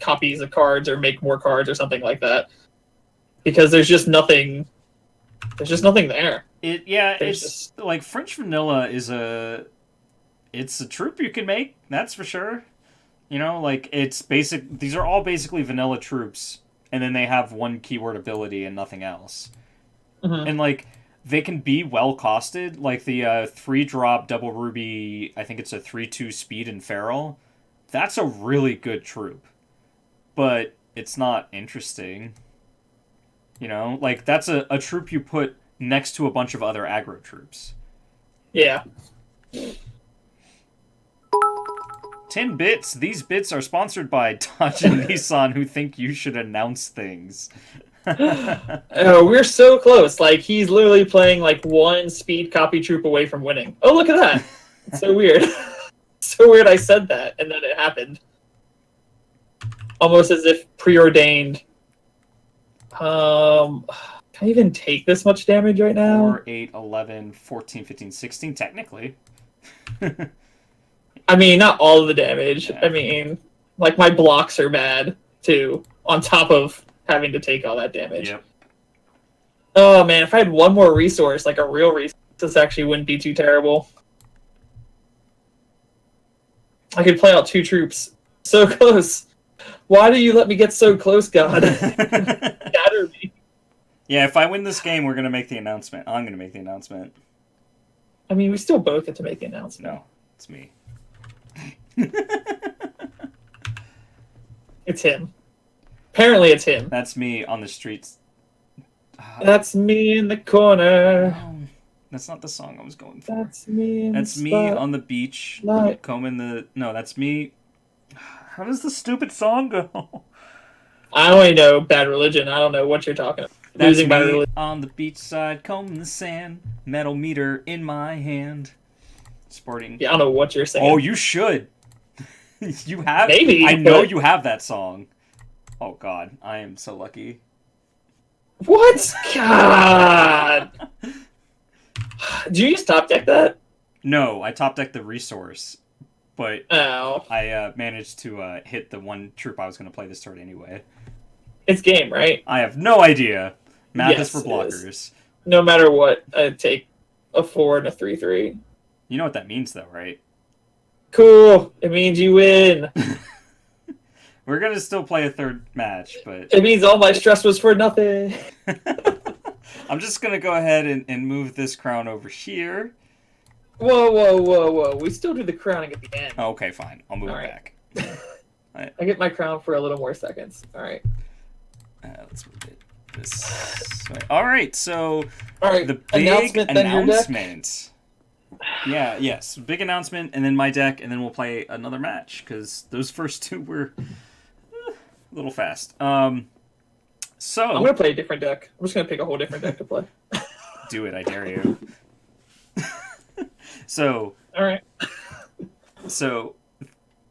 copies of cards or make more cards or something like that. Because there's just nothing there. It's like French Vanilla is it's a troop you can make, that's for sure. You know, like, it's basic. These are all basically vanilla troops, and then they have one keyword ability and nothing else. Mm-hmm. And like, they can be well costed. Like the 3-drop double ruby, I think it's a 3/2 speed and feral. That's a really good troop, but it's not interesting. You know, like, that's a troop you put next to a bunch of other aggro troops. Yeah. 10 bits. These bits are sponsored by Dodge and Nissan, who think you should announce things. Oh, we're so close. Like, he's literally playing like one speed copy troop away from winning. Oh, look at that. It's so weird. So weird I said that, and then it happened. Almost as if preordained. Can I even take this much damage right now? 4, 8, 11, 14, 15, 16, technically. I mean, not all of the damage. Yeah. I mean, like, my blocks are bad, too, on top of having to take all that damage. Yep. Oh, man, if I had one more resource, like a real resource, this actually wouldn't be too terrible. I could play out 2 troops. So close. Why do you let me get so close, God? Scatter me. Yeah, if I win this game, we're going to make the announcement. I'm going to make the announcement. I mean, we still both get to make the announcement. No, it's me. It's him. Apparently it's him. That's me on the streets. That's me in the corner. No, that's not the song I was going for. That's me in That's the me spot. on the beach, Light. combing the... No, that's me... How does the stupid song go? I only know Bad Religion. I don't know what you're talking about. That's Losing Bad me Religion. on the beach side, combing the sand, metal meter in my hand. Sporting... Yeah, I don't know what you're saying. Oh, you should. You have... Maybe, I know but- you have that song. Oh, God. I am so lucky. What? God! Did you just top deck that? No, I top decked the resource, but Oh. I managed to hit the one troop I was going to play this turn anyway. It's game, right? I have no idea. Math Yes, is for it blockers. No matter what, I'd take a 4 and a 3/3. You know what that means, though, right? Cool. It means you win. We're going to still play a third match, but... It means all my stress was for nothing. I'm just going to go ahead and move this crown over here. Whoa, whoa, whoa, whoa. We still do the crowning at the end. Oh, okay, fine. I'll move All it right. back. I get my crown for a little more seconds. All right. Let's move it this way. All right, so All right. the big Announcement, then your deck? announcement. Yeah, yes. Big announcement, and then my deck, and then we'll play another match, because those first two were a little fast. So... I'm going to play a different deck. I'm just going to pick a whole different deck to play. Do it, I dare you. So... All right. So...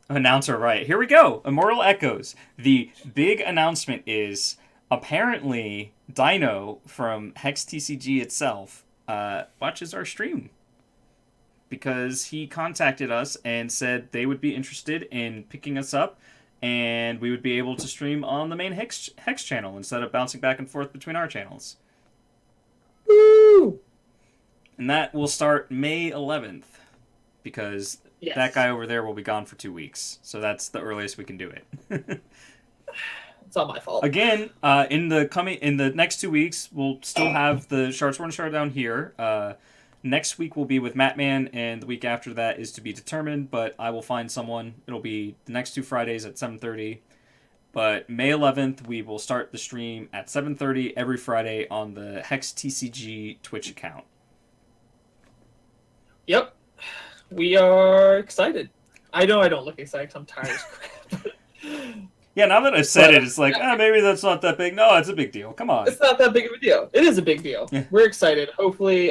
Announcer right. Here we go. Immortal Echoes. The big announcement is... Apparently, Dino from Hex TCG itself watches our stream. Because he contacted us and said they would be interested in picking us up, and we would be able to stream on the main Hex channel instead of bouncing back and forth between our channels. Woo! And that will start May 11th, because Yes. that guy over there will be gone for 2 weeks. So that's the earliest we can do it. It's not my fault. Again, in the next 2 weeks, we'll still have the Shardsworn Showdown here. Next week will be with Matman, and the week after that is to be determined, but I will find someone. It'll be the next 2 Fridays at 7:30. But May 11th, we will start the stream at 7:30 every Friday on the Hex TCG Twitch account. Yep. We are excited. I know I don't look excited 'cause I'm tired as crap. Yeah, now that I've said But, it, it's like, maybe that's not that big. No, it's a big deal. Come on. It's not that big of a deal. It is a big deal. Yeah. We're excited. Hopefully,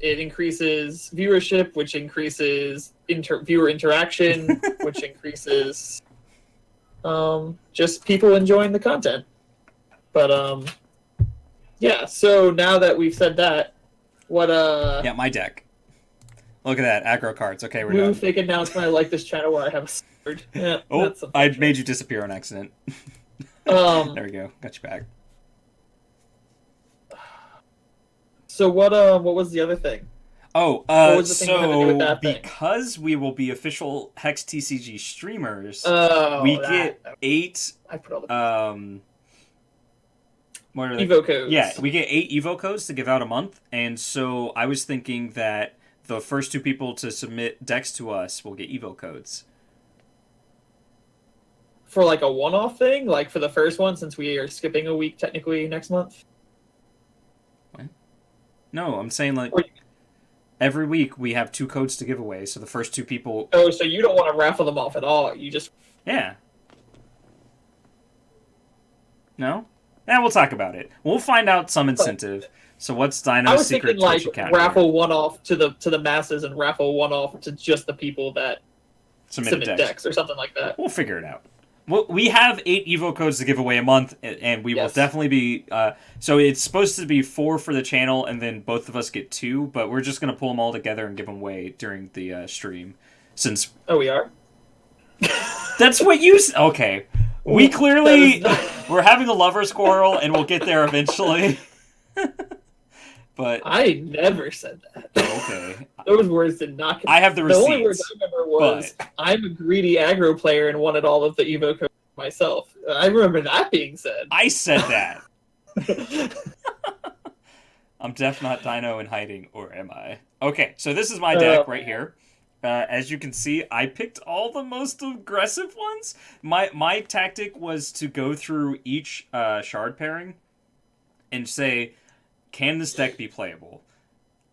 it increases viewership, which increases viewer interaction, which increases just people enjoying the content. But yeah. So now that we've said that, what Yeah, my deck. Look at that, aggro cards. Okay, we're new done. fake announcement? I like this channel where I have a sword. Yeah. Oh, that's I made you disappear on accident. Um. There we go. Got you back. So what was the other thing? Oh, was the thing you had to do with so that thing? because we will be official Hex TCG streamers, Oh, we get 8 I put all the what are they? Evo codes. Yeah, we get 8 Evo codes to give out a month, and so I was thinking that the first 2 people to submit decks to us will get Evo codes. For like a one-off thing, like for the first one, since we are skipping a week technically next month. No, I'm saying like every week we have 2 codes to give away, so the first 2 people. Oh, so you don't want to raffle them off at all? You just Yeah. No? Yeah, we'll talk about it. We'll find out some incentive. So what's I Dino's was secret thinking like Twitch account? raffle one off to the masses and raffle one off to just the people that Submit decks or something like that. We'll figure it out. Well, we have 8 Evo codes to give away a month, and we will Yes. definitely be. So it's supposed to be 4 for the channel, and then both of us get 2. But we're just gonna pull them all together and give them away during the stream, since Oh, we are. that's what you. Okay, we clearly That is we're having a lover's quarrel, and we'll get there eventually. But I never said that. okay, Those words did not. I have the The only words receipts. I remember was I'm a greedy aggro player and wanted all of the Evo codes myself. I remember that being said. I said that. I'm deaf, not Dino, in hiding, or am I? Okay, so this is my deck right here. As you can see, I picked all the most aggressive ones. My tactic was to go through each shard pairing and say, can this deck be playable?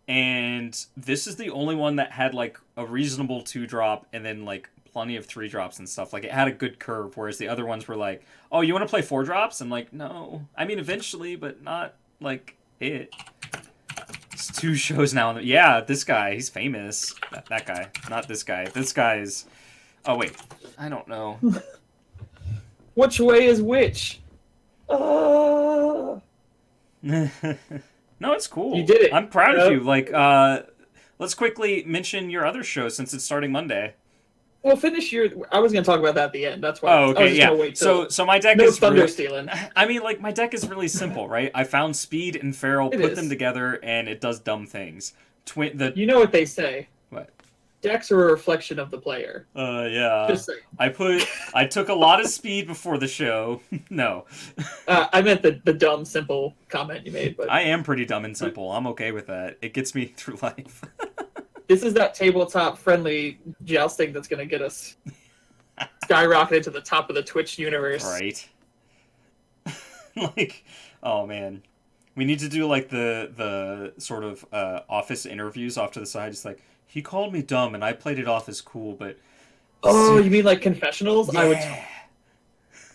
And this is the only one that had like a reasonable 2-drop and then like plenty of 3-drops and stuff. Like it had a good curve, whereas the other ones were like, oh, you want to play 4-drops? I'm like, no. I mean, eventually, but not like it. It's 2 shows now. Yeah, this guy, he's famous. That guy, not this guy. This guy's. Oh wait, I don't know. Which way is which? No, it's cool. You did it. I'm proud of you. Like, let's quickly mention your other show since it's starting Monday. Well, finish your. I was going to talk about that at the end. That's why. Oh, I was okay, just yeah. gonna wait till So my deck no is thunder really, stealing. I mean, like my deck is really simple, right? I found Speed and Feral, It put is. them together, and it does dumb things. You know what they say. What? Decks are a reflection of the player. Yeah. Just saying. I took a lot of speed before the show. No. I meant the dumb, simple comment you made. But I am pretty dumb and simple. I'm okay with that. It gets me through life. this is that tabletop friendly jousting that's going to get us skyrocketed to the top of the Twitch universe. Right. Like, oh man. We need to do like the sort of office interviews off to the side. It's like, he called me dumb and I played it off as cool, but Oh, you mean like confessionals? yeah.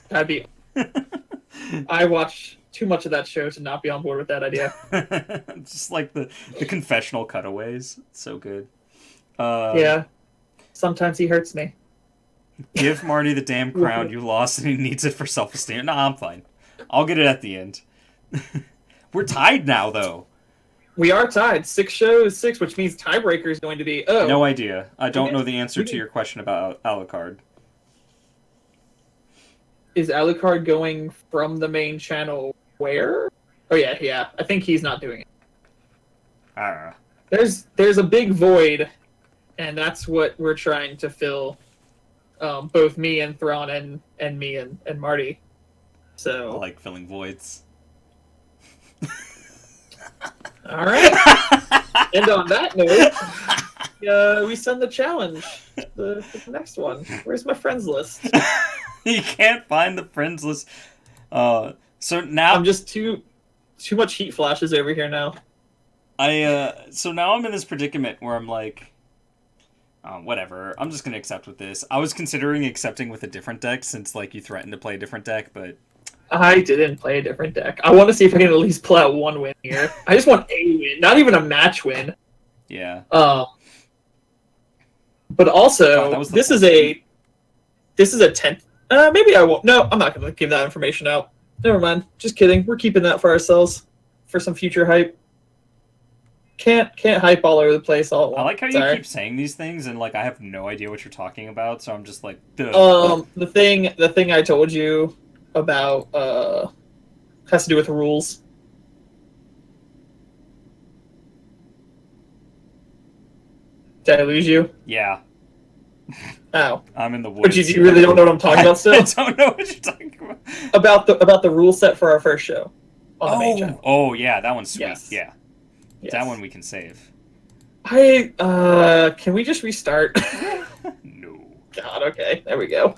That'd be. I watch too much of that show to not be on board with that idea. Just like the confessional cutaways. It's so good. Yeah. Sometimes he hurts me. Give Marty the damn crown you lost and he needs it for self-esteem. Nah, I'm fine. I'll get it at the end. We're tied now, though. We are tied. 6 shows, 6, which means tiebreaker is going to be. Oh. No idea. I don't Okay. know the answer to your question about Alucard. Is Alucard going from the main channel where? Oh, yeah. I think he's not doing it. I don't know. There's a big void, and that's what we're trying to fill. Both me and Thrawn and me and Marty. I So. like filling voids. All right. And on that note, we send the challenge. The next one. Where's my friends list? You can't find the friends list. So now I'm just too much heat flashes over here now. so now I'm in this predicament where I'm like, Whatever. I'm just gonna accept with this. I was considering accepting with a different deck since like you threatened to play a different deck, but I didn't play a different deck. I want to see if I can at least pull out one win here. I just want a win, not even a match win. yeah. But also, God, that was the this is a 10th. Maybe I won't. No, I'm not going to give that information out. Never mind. Just kidding. We're keeping that for ourselves for some future hype. Can't hype all over the place all at once. I like how you Sorry. keep saying these things and like I have no idea what you're talking about, so I'm just like, duh. The thing I told you about has to do with rules. Did I lose you? Yeah. Oh. I'm in the woods. But you really don't know what I'm talking about still? I don't know what you're talking about. About the rule set for our first show on the main channel. Oh yeah, that one's sweet. Yes. Yeah. Yes. That one we can save. Can we just restart? No. God, okay. There we go.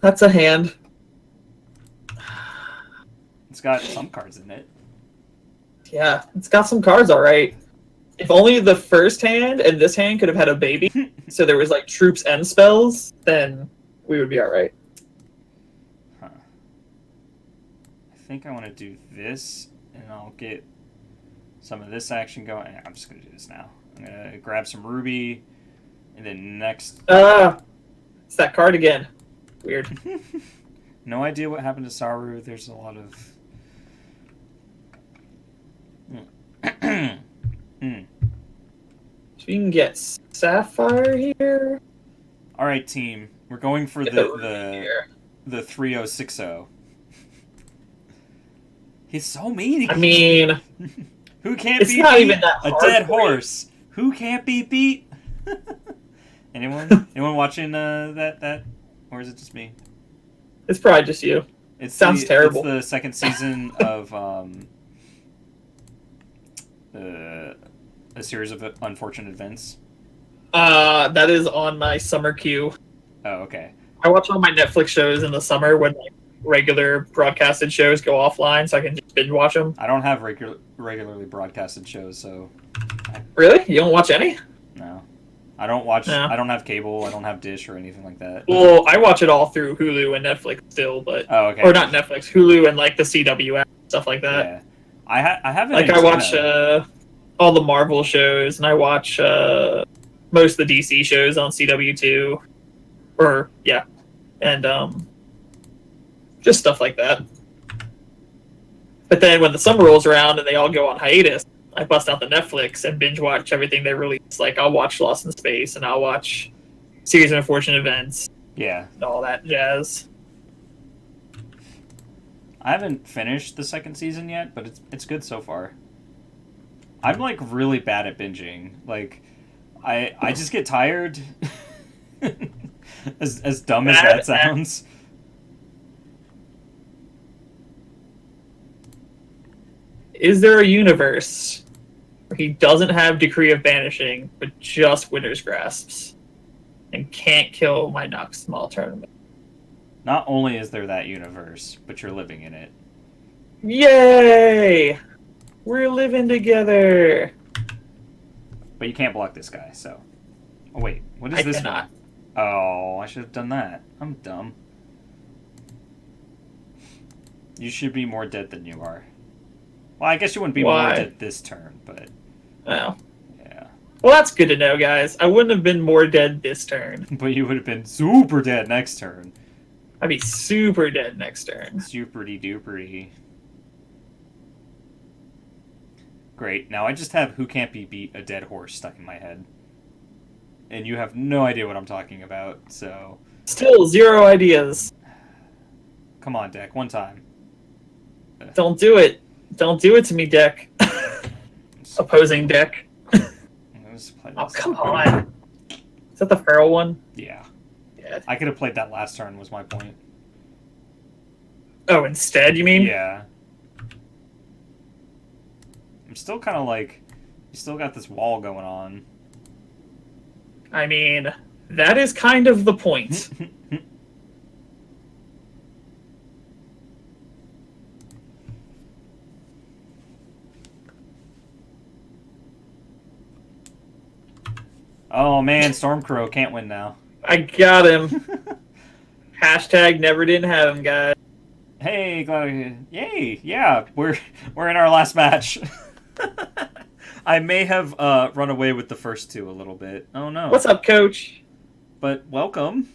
That's a hand. It's got some cards in it. Yeah, it's got some cards, all right. If only the first hand and this hand could have had a baby, so there was like troops and spells, then we would be all right. Huh. I think I want to do this, and I'll get some of this action going. I'm just going to do this now. I'm going to grab some ruby, and then next... It's that card again. Weird. No idea what happened to Saru. There's a lot of... So you can get Sapphire here. All right, team. We're going for Get the 3060. He's so mean. I mean, who can't it's be not beat? even that A hard dead for you. horse. Who can't be beat? Anyone watching that? Or is it just me? it's probably just you. It Sounds terrible. It's the second season of a series of unfortunate events. That is on my summer queue. Oh, okay. I watch all my Netflix shows in the summer when like regular broadcasted shows go offline, so I can just binge watch them. I don't have regularly broadcasted shows, so Really? You don't watch any? no. I don't watch. No. I don't have cable. I don't have Dish or anything like that. Well, I watch it all through Hulu and Netflix still, but Oh, okay. or not Netflix, Hulu and like the CW app, stuff like that. Yeah. I have an Like I antenna. watch all the Marvel shows, and I watch most of the DC shows on CW2, or yeah, and just stuff like that. But then when the summer rolls around and they all go on hiatus, I bust out the Netflix and binge watch everything they release. Like I'll watch Lost in Space, and I'll watch Series of Unfortunate Events, Yeah. and all that jazz. I haven't finished the second season yet, but it's good so far. I'm like really bad at binging. Like I just get tired. as dumb as that sounds. Is there a universe where he doesn't have Decree of Banishing, but just Winter's Grasps, and can't kill my Nox Small tournament? Not only is there that universe, but you're living in it. Yay! We're living together. But you can't block this guy, so. Oh wait, what is I this cannot. one? Oh, I should have done that. I'm dumb. You should be more dead than you are. Well, I guess you wouldn't be Why? more dead this turn, but Oh. yeah. Well, that's good to know, guys. I wouldn't have been more dead this turn. But you would have been super dead next turn. I'd be super dead next turn. Superty duperty. Great. Now I just have who can't be beat a dead horse stuck in my head. And you have no idea what I'm talking about, so... Still, 0 ideas. Come on, deck. One time. Don't do it. Don't do it to me, deck. Opposing deck. Let's play Oh, this. come on. Is that the feral one? Yeah. Yeah. I could have played that last turn, was my point. Oh, instead, you mean? Yeah. I'm still kind of like... You still got this wall going on. I mean, that is kind of the point. Oh man, Stormcrow can't win now. I got him. Hashtag never didn't have him, guys. Hey, yay! Yeah, we're in our last match. I may have run away with the first two a little bit. Oh no. What's up, coach? But welcome.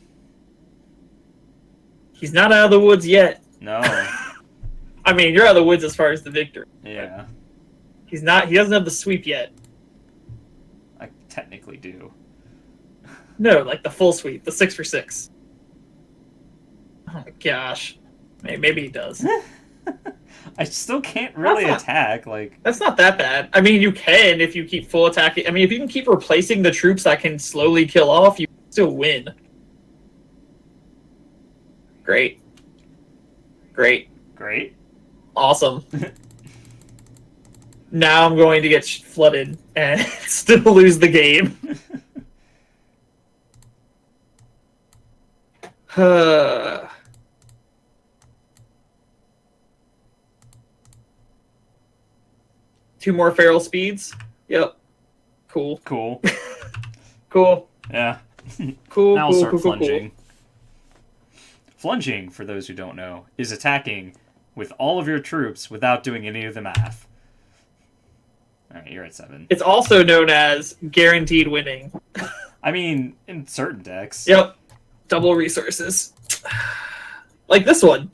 He's not out of the woods yet. No. I mean, you're out of the woods as far as the victory. Yeah. He's not. He doesn't have the sweep yet. I technically do. No, like the full sweep, the 6 for 6. Oh my gosh. Maybe he does. I still can't really attack. Like That's not that bad. I mean, you can if you keep full attacking. I mean, if you can keep replacing the troops that can slowly kill off, you can still win. Great. Great. great. Awesome. Now I'm going to get flooded and still lose the game. Two more feral speeds. Yep. Cool. Cool. Cool. Yeah. Cool. Now I'll Cool. start Cool. Cool. flunging. Flunging, for those who don't know, is attacking with all of your troops without doing any of the math. Alright, you're at 7. It's also known as guaranteed winning. I mean, in certain decks. Yep. Double resources. Like this one.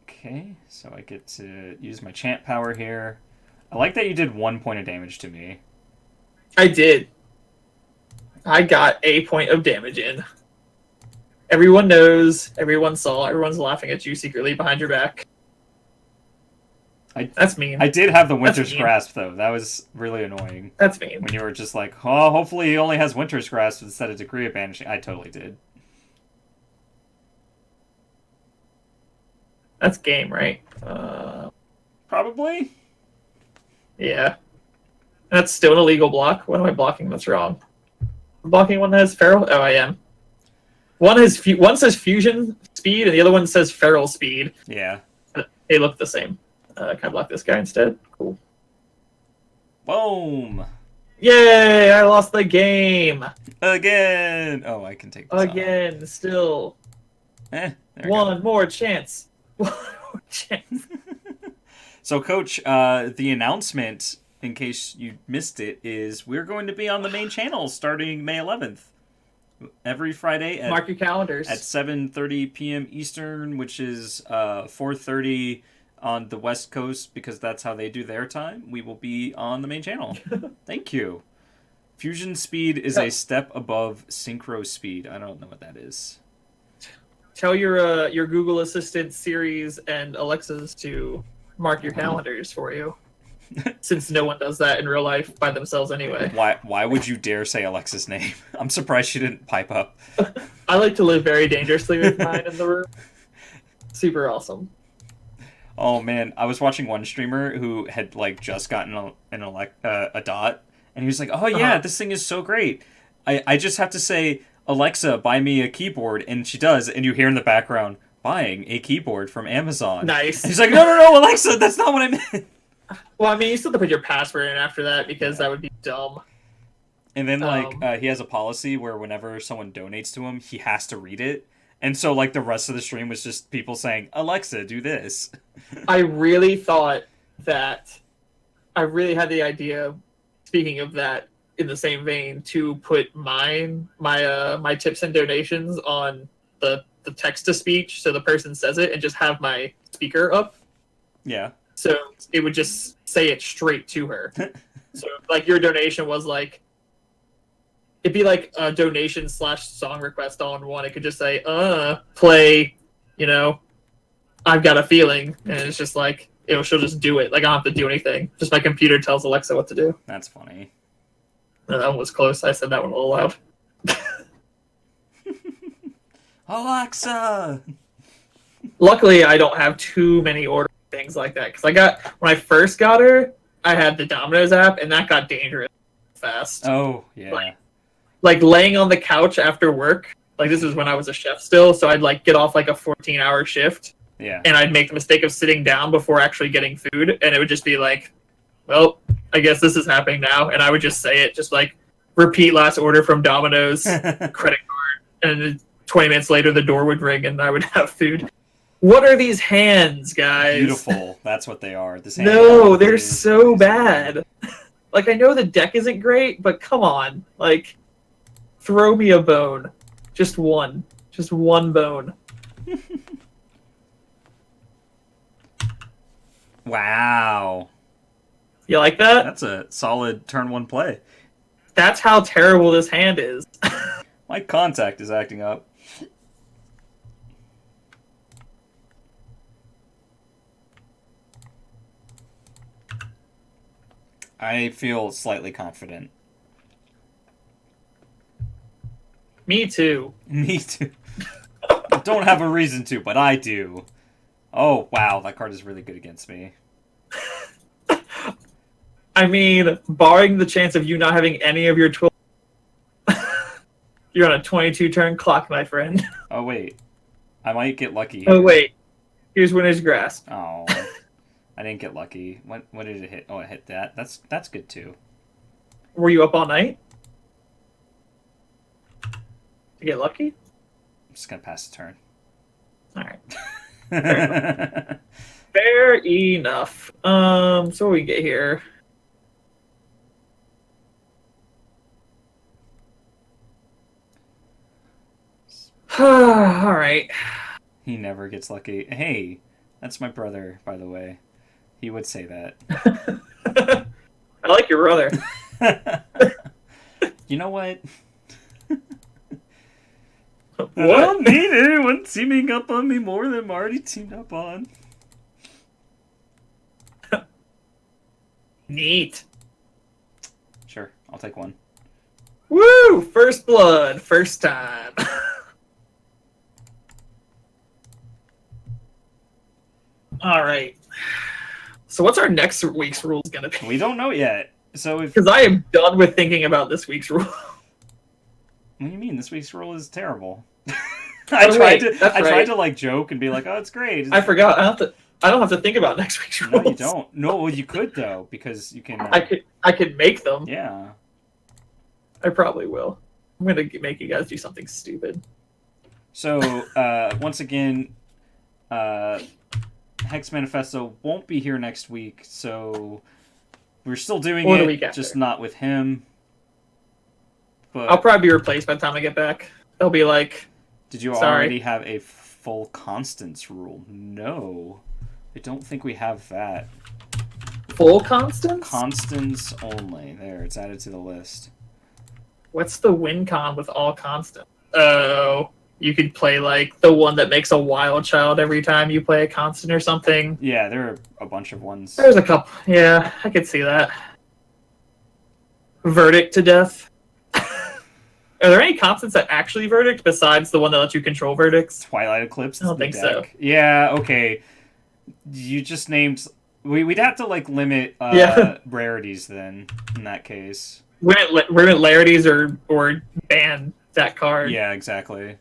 Okay, so I get to use my chant power here. I like that you did 1 point of damage to me. I did. I got a point of damage in. Everyone knows, everyone saw, everyone's laughing at you secretly behind your back. That's mean. I did have the Winter's mean. Grasp, though. That was really annoying. That's mean. When you were just like, oh, hopefully he only has Winter's Grasp instead of Decree of Banishing. I totally did. That's game, right? Probably. Yeah. That's still an illegal block. What am I blocking that's wrong? I'm blocking one that has feral? Oh, I am. One says fusion speed, and the other one says feral speed. Yeah. They look the same. Can I block this guy instead? Cool. Boom. Yay! I lost the game! Again. Oh, I can take this Again, still. off. There we One go. more chance. One more chance. So, Coach, the announcement, in case you missed it, is we're going to be on the main channel starting May 11th. Every Friday Mark your calendars. at 7:30 p.m. Eastern, which is 4:30 on the West Coast, because that's how they do their time. We will be on the main channel. Thank you. Fusion speed is a step above synchro speed. I don't know what that is. Tell your Google Assistant, Siris, and Alexas to mark your calendars for you. Since no one does that in real life by themselves anyway. Why would you dare say Alexa's name? I'm surprised she didn't pipe up. I like to live very dangerously with mine in the room. Super awesome. Oh man, I was watching one streamer who had like just gotten a dot, and he was like, "Oh yeah, this thing is so great. I just have to say, Alexa, buy me a keyboard," and she does, and you hear in the background, "Buying a keyboard from Amazon." Nice. And he's like, "No, Alexa, that's not what I meant." Well, I mean, you still have to put your password in after that because that would be dumb. And then he has a policy where whenever someone donates to him, he has to read it. And so like the rest of the stream was just people saying, "Alexa, do this." I really thought that I really had the idea, speaking of that, in the same vein, to put my tips and donations on the text to speech, so the person says it, and just have my speaker up. Yeah. So it would just say it straight to her. So like your donation was like, it'd be like a donation / song request all in one. It could just say, play, I've got a feeling. And it's just like, she'll just do it. Like I don't have to do anything. Just my computer tells Alexa what to do. That's funny. No, that one was close. I said that one a little loud. Alexa! Luckily, I don't have too many order things like that. Because when I first got her, I had the Domino's app, and that got dangerous fast. Oh, yeah. Like laying on the couch after work. Like this was when I was a chef still, so I'd like get off like a 14-hour shift, Yeah. and I'd make the mistake of sitting down before actually getting food, and it would just be like, well, I guess this is happening now, and I would just say it, just like, repeat last order from Domino's, credit card, and then 20 minutes later the door would ring and I would have food. What are these hands, guys? Beautiful. That's what they are. No, they're so bad. Like, I know the deck isn't great, but come on. Like, throw me a bone. Just one. Just one bone. Wow. You like that? That's a solid turn 1 play. That's how terrible this hand is. My contact is acting up. I feel slightly confident. Me too. Me too. I don't have a reason to, but I do. Oh, wow, that card is really good against me. I mean, barring the chance of you not having any of your 12... You're on a 22-turn clock, my friend. Oh, wait. I might get lucky. Oh, wait. Here's Winner's Grasp. Oh, I didn't get lucky. What did it hit? Oh, it hit that. That's good, too. Were you up all night? To get lucky? I'm just going to pass the turn. Alright. Fair enough. So what we get here? Alright. He never gets lucky. Hey, that's my brother, by the way. He would say that. I like your brother. You know what? I What? don't need anyone teaming up on me more than I'm already teamed up on. Neat. Sure, I'll take one. Woo! First blood. First time. Alright. So what's our next week's rules going to be? We don't know yet. So if... Because I am done with thinking about this week's rule. What do you mean? This week's rule is terrible. Oh, tried right. to like joke and be like, "Oh, it's great." I forgot. I don't have to think about next week's rules. No, you don't. No, well, you could though, because you can. I could make them. Yeah. I probably will. I'm gonna make you guys do something stupid. So once again, Hex Manifesto won't be here next week. So we're still doing Or the it, week after. just not with him. But I'll probably be replaced by the time I get back. They'll be like, did you sorry. already have a full constants rule? No, I don't think we have that. full constants? Constants only. There, it's added to the list. What's the win con with all constants? Oh, you could play like the one that makes a wild child every time you play a constant or something. Yeah, there are a bunch of ones. There's a couple. Yeah, I could see that. Verdict to death. Are there any constants that actually verdict besides the one that lets you control verdicts? Twilight Eclipse. I don't think so. Yeah, okay. You just named... We'd have to, like, limit rarities, then, in that case. Limit rarities or ban that card. Yeah, exactly.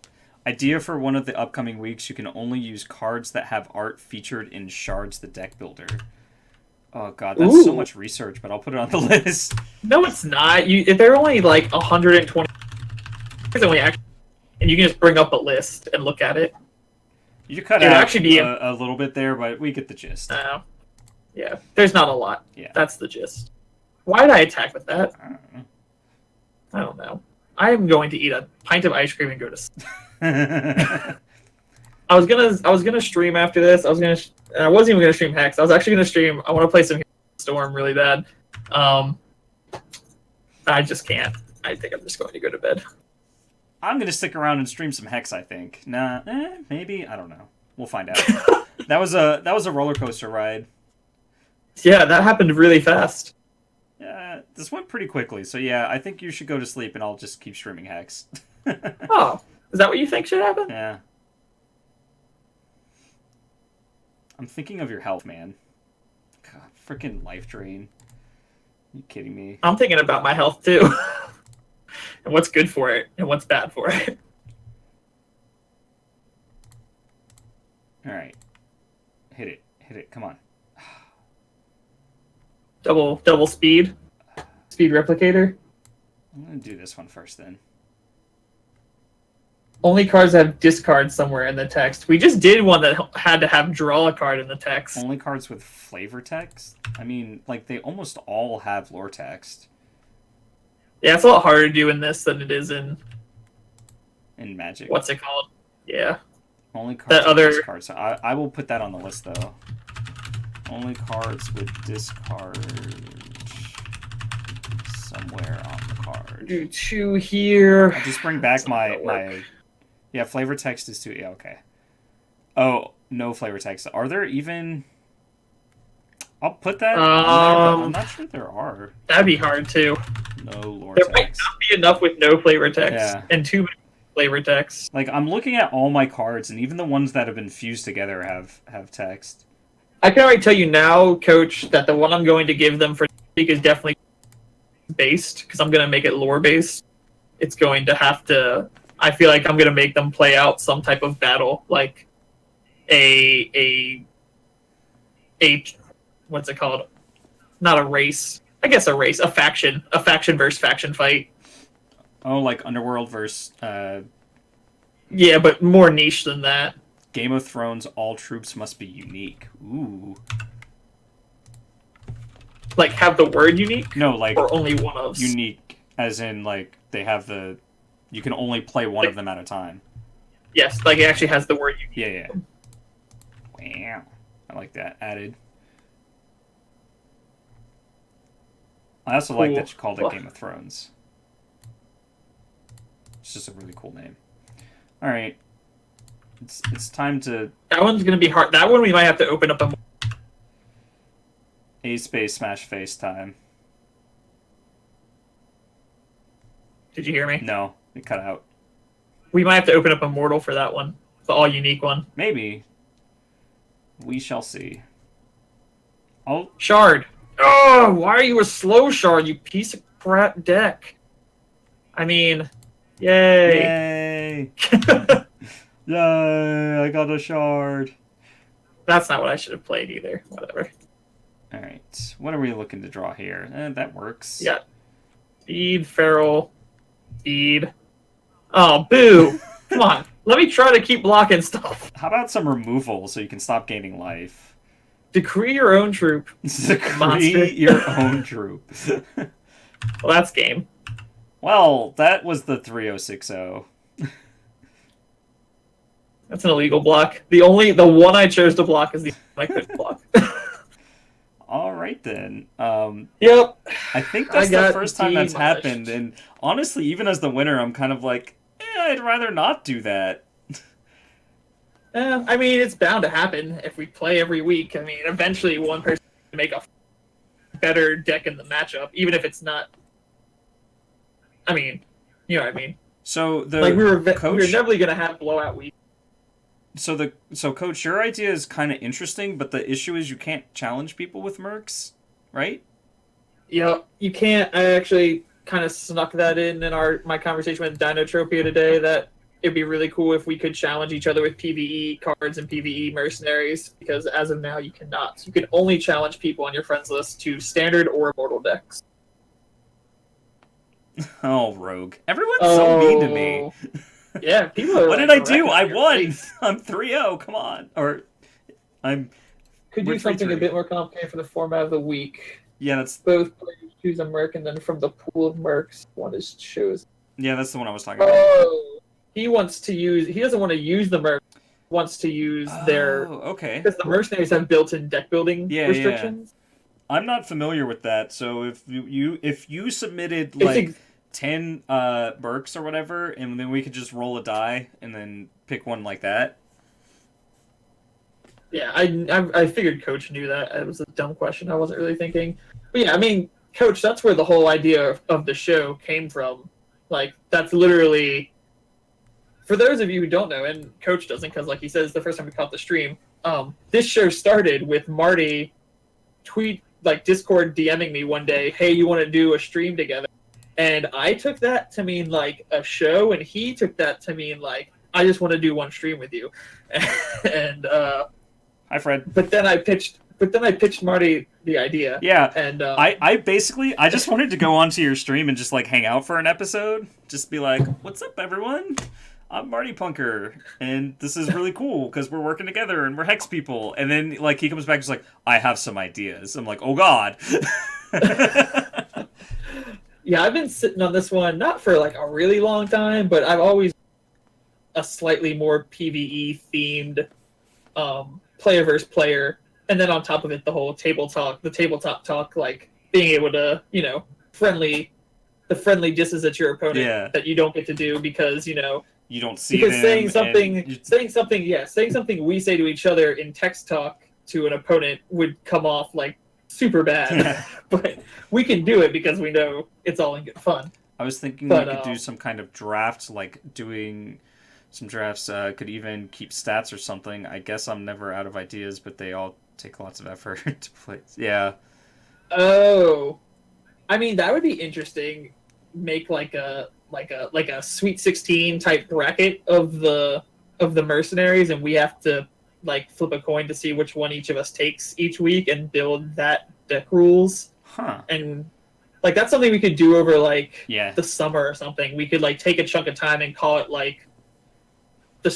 Idea for one of the upcoming weeks, you can only use cards that have art featured in Shards the Deck Builder. Oh god, that's so much research, but I'll put it on the list. No, it's not. They're only like 120. Only actually, and you can just bring up a list and look at it. You cut It'd out actually be a little bit there, but we get the gist. Yeah, there's not a lot. Yeah. That's the gist. Why did I attack with that? I don't know. I am going to eat a pint of ice cream and go to sleep. I was gonna stream after this. I wasn't even gonna stream Hex. I was actually gonna stream. I want to play some Storm really bad. I just can't. I think I'm just going to go to bed. I'm gonna stick around and stream some Hex, I think. Nah, maybe, I don't know. We'll find out. That was a roller coaster ride. Yeah, that happened really fast. Yeah, this went pretty quickly. So yeah, I think you should go to sleep, and I'll just keep streaming Hex. Oh, is that what you think should happen? Yeah. I'm thinking of your health, man. God, freaking life drain. Are you kidding me? I'm thinking about my health too, and what's good for it and what's bad for it. All right. Hit it. Come on. Double speed replicator. I'm gonna do this one first then. Only cards have discard somewhere in the text. We just did one that had to have draw a card in the text. Only cards with flavor text? I mean, like, they almost all have lore text. Yeah, it's a lot harder to do in this than it is in Magic. What's it called? Yeah. Only cards That with other... discard. So I will put that on the list, though. Only cards with discard somewhere on the card. Do 2 here. I'll just bring back my... Yeah, flavor text is 2. Yeah, okay. Oh, no flavor text. Are there even... I'll put that on there, but I'm not sure there are. That'd be hard, too. No lore there text. Might not be enough with no flavor text. Yeah. And too many flavor text. Like, I'm looking at all my cards, and even the ones that have been fused together have text. I can already tell you now, Coach, that the one I'm going to give them for this week is definitely based, because I'm going to make it lore-based. It's going to have to... I feel like I'm going to make them play out some type of battle, like a what's it called? Not a race. I guess a race. A faction versus faction fight. Oh, like Underworld versus... Yeah, but more niche than that. Game of Thrones, all troops must be unique. Ooh. Like, have the word unique? No, like... Or only one of? Unique, as in, like, they have the... You can only play one of them at a time. Yes, like, it actually has the word unique. Yeah. Wow. I like that. Added. I also like that you called it Game of Thrones. It's just a really cool name. Alright. It's time to... That one's going to be hard. That one we might have to open up a... A-space smash face time. Did you hear me? No, it cut out. We might have to open up Immortal for that one. The all-unique one. Maybe. We shall see. Shard. Oh, why are you a slow shard, you piece of crap deck? I mean, yay. Yay, I got a shard. That's not what I should have played either. Whatever. Alright, what are we looking to draw here? That works. Yeah. Speed, Feral, Speed. Oh, boo. Come on. Let me try to keep blocking stuff. How about some removal so you can stop gaining life? Decree your own troop. Decree your own troop. Well, that's game. Well, that was the 3060. That's an illegal block. The one I chose to block is the one I couldn't block. Alright then. Yep. I think that's the first time that's happened, and honestly, even as the winner, I'm kind of like, I'd rather not do that. I mean, it's bound to happen if we play every week. I mean, eventually one person will make a better deck in the matchup, even if it's not... I mean, you know what I mean. So the like we're coach... definitely going to have blowout week. So coach, your idea is kind of interesting, but the issue is you can't challenge people with mercs, right? Yeah, you can't. I actually kind of snuck that in my conversation with Dinotropia today, that it'd be really cool if we could challenge each other with PvE cards and PvE mercenaries, because as of now you cannot. You can only challenge people on your friends list to standard or immortal decks. Oh, rogue. Everyone's so mean to me. Yeah, people are what did I do? I won! I'm 3-0, come on. Or, Could do something a bit more complicated for the format of the week. Yeah, that's... Both players choose a merc, and then from the pool of mercs, one is chosen. Yeah, that's the one I was talking about. Oh! He doesn't want to use the merc. He wants to use their... okay. Because the mercenaries have built-in deck building restrictions. Yeah. I'm not familiar with that, so if you submitted, like... 10 mercs or whatever, and then we could just roll a die and then pick one like that. Yeah, I figured Coach knew that. It was a dumb question. I wasn't really thinking. But yeah, I mean, Coach, that's where the whole idea of the show came from. Like, that's literally... For those of you who don't know, and Coach doesn't, because like he says, the first time we caught the stream, this show started with Marty Discord DMing me one day, hey, you want to do a stream together? And I took that to mean, like, a show, and he took that to mean, like, I just want to do one stream with you. And Hi, Fred. But then I pitched Marty the idea. Yeah, And I basically I just wanted to go onto your stream and just like hang out for an episode. Just be like, "What's up, everyone? I'm Marty Punker, and this is really cool because we're working together and we're hex people." And then like he comes back, just like, "I have some ideas." I'm like, "Oh God." Yeah, I've been sitting on this one not for like a really long time, but I've always a slightly more PvE themed player versus player, and then on top of it, the whole tabletop talk, like being able to, the friendly disses at your opponent that you don't get to do because you don't see because them saying something we say to each other in text talk to an opponent would come off like super bad, but we can do it because we know it's all in good fun. I was thinking we could do some kind of draft, like doing some drafts could even keep stats or something. I guess I'm never out of ideas, but they all take lots of effort to play. Yeah. Oh, I mean that would be interesting. Make like a Sweet 16 type bracket of the mercenaries, and we have to like flip a coin to see which one each of us takes each week and build that deck rules. Huh. And like that's something we could do over like the summer or something. We could like take a chunk of time and call it like the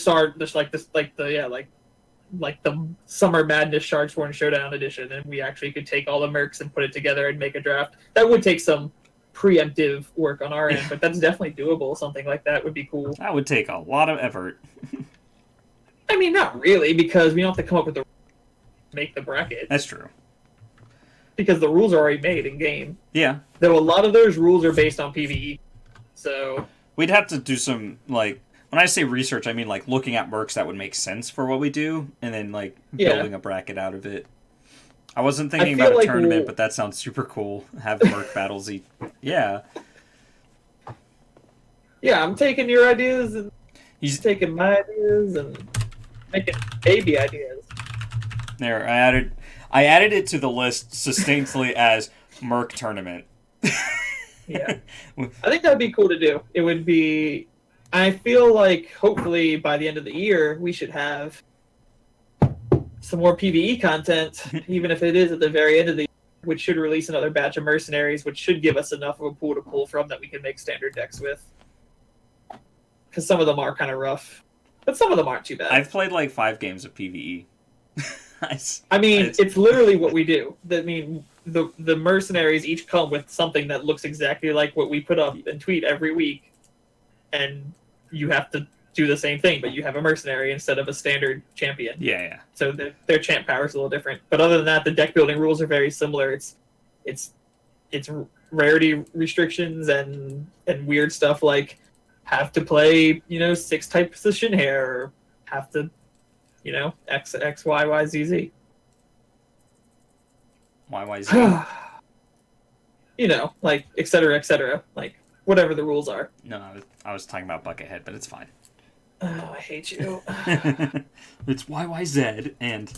Summer Madness Shardsworn Showdown edition, and we actually could take all the mercs and put it together and make a draft. That would take some preemptive work on our end, but that's definitely doable. Something like that would be cool. That would take a lot of effort. I mean, not really, because we don't have to come up with the make the bracket. That's true. Because the rules are already made in game. Yeah. Though a lot of those rules are based on PvE. So we'd have to do some like when I say research, I mean like looking at mercs that would make sense for what we do, and then like building a bracket out of it. I wasn't thinking about a tournament, but that sounds super cool. Have merc battles. Yeah. Yeah, I'm taking your ideas, and he's taking my ideas, and making baby ideas. There, I added it to the list succinctly as merc tournament. Yeah, I think that'd be cool to do. It would be. I feel like hopefully by the end of the year we should have some more PvE content, even if it is at the very end of the year, which should release another batch of mercenaries, which should give us enough of a pool to pull from that we can make standard decks with. Because some of them are kind of rough, but some of them aren't too bad. I've played like 5 games of PvE. I mean, it's literally what we do. I mean, the mercenaries each come with something that looks exactly like what we put up and tweet every week, and you have to do the same thing, but you have a mercenary instead of a standard champion. Yeah. So their champ power is a little different. But other than that, the deck building rules are very similar. It's rarity restrictions and weird stuff like have to play 6 type position here, or have to X Y Y Z Z. YYZ. Like et cetera, like whatever the rules are. No, I was talking about Buckethead, but it's fine. Oh, I hate you. It's YYZ, and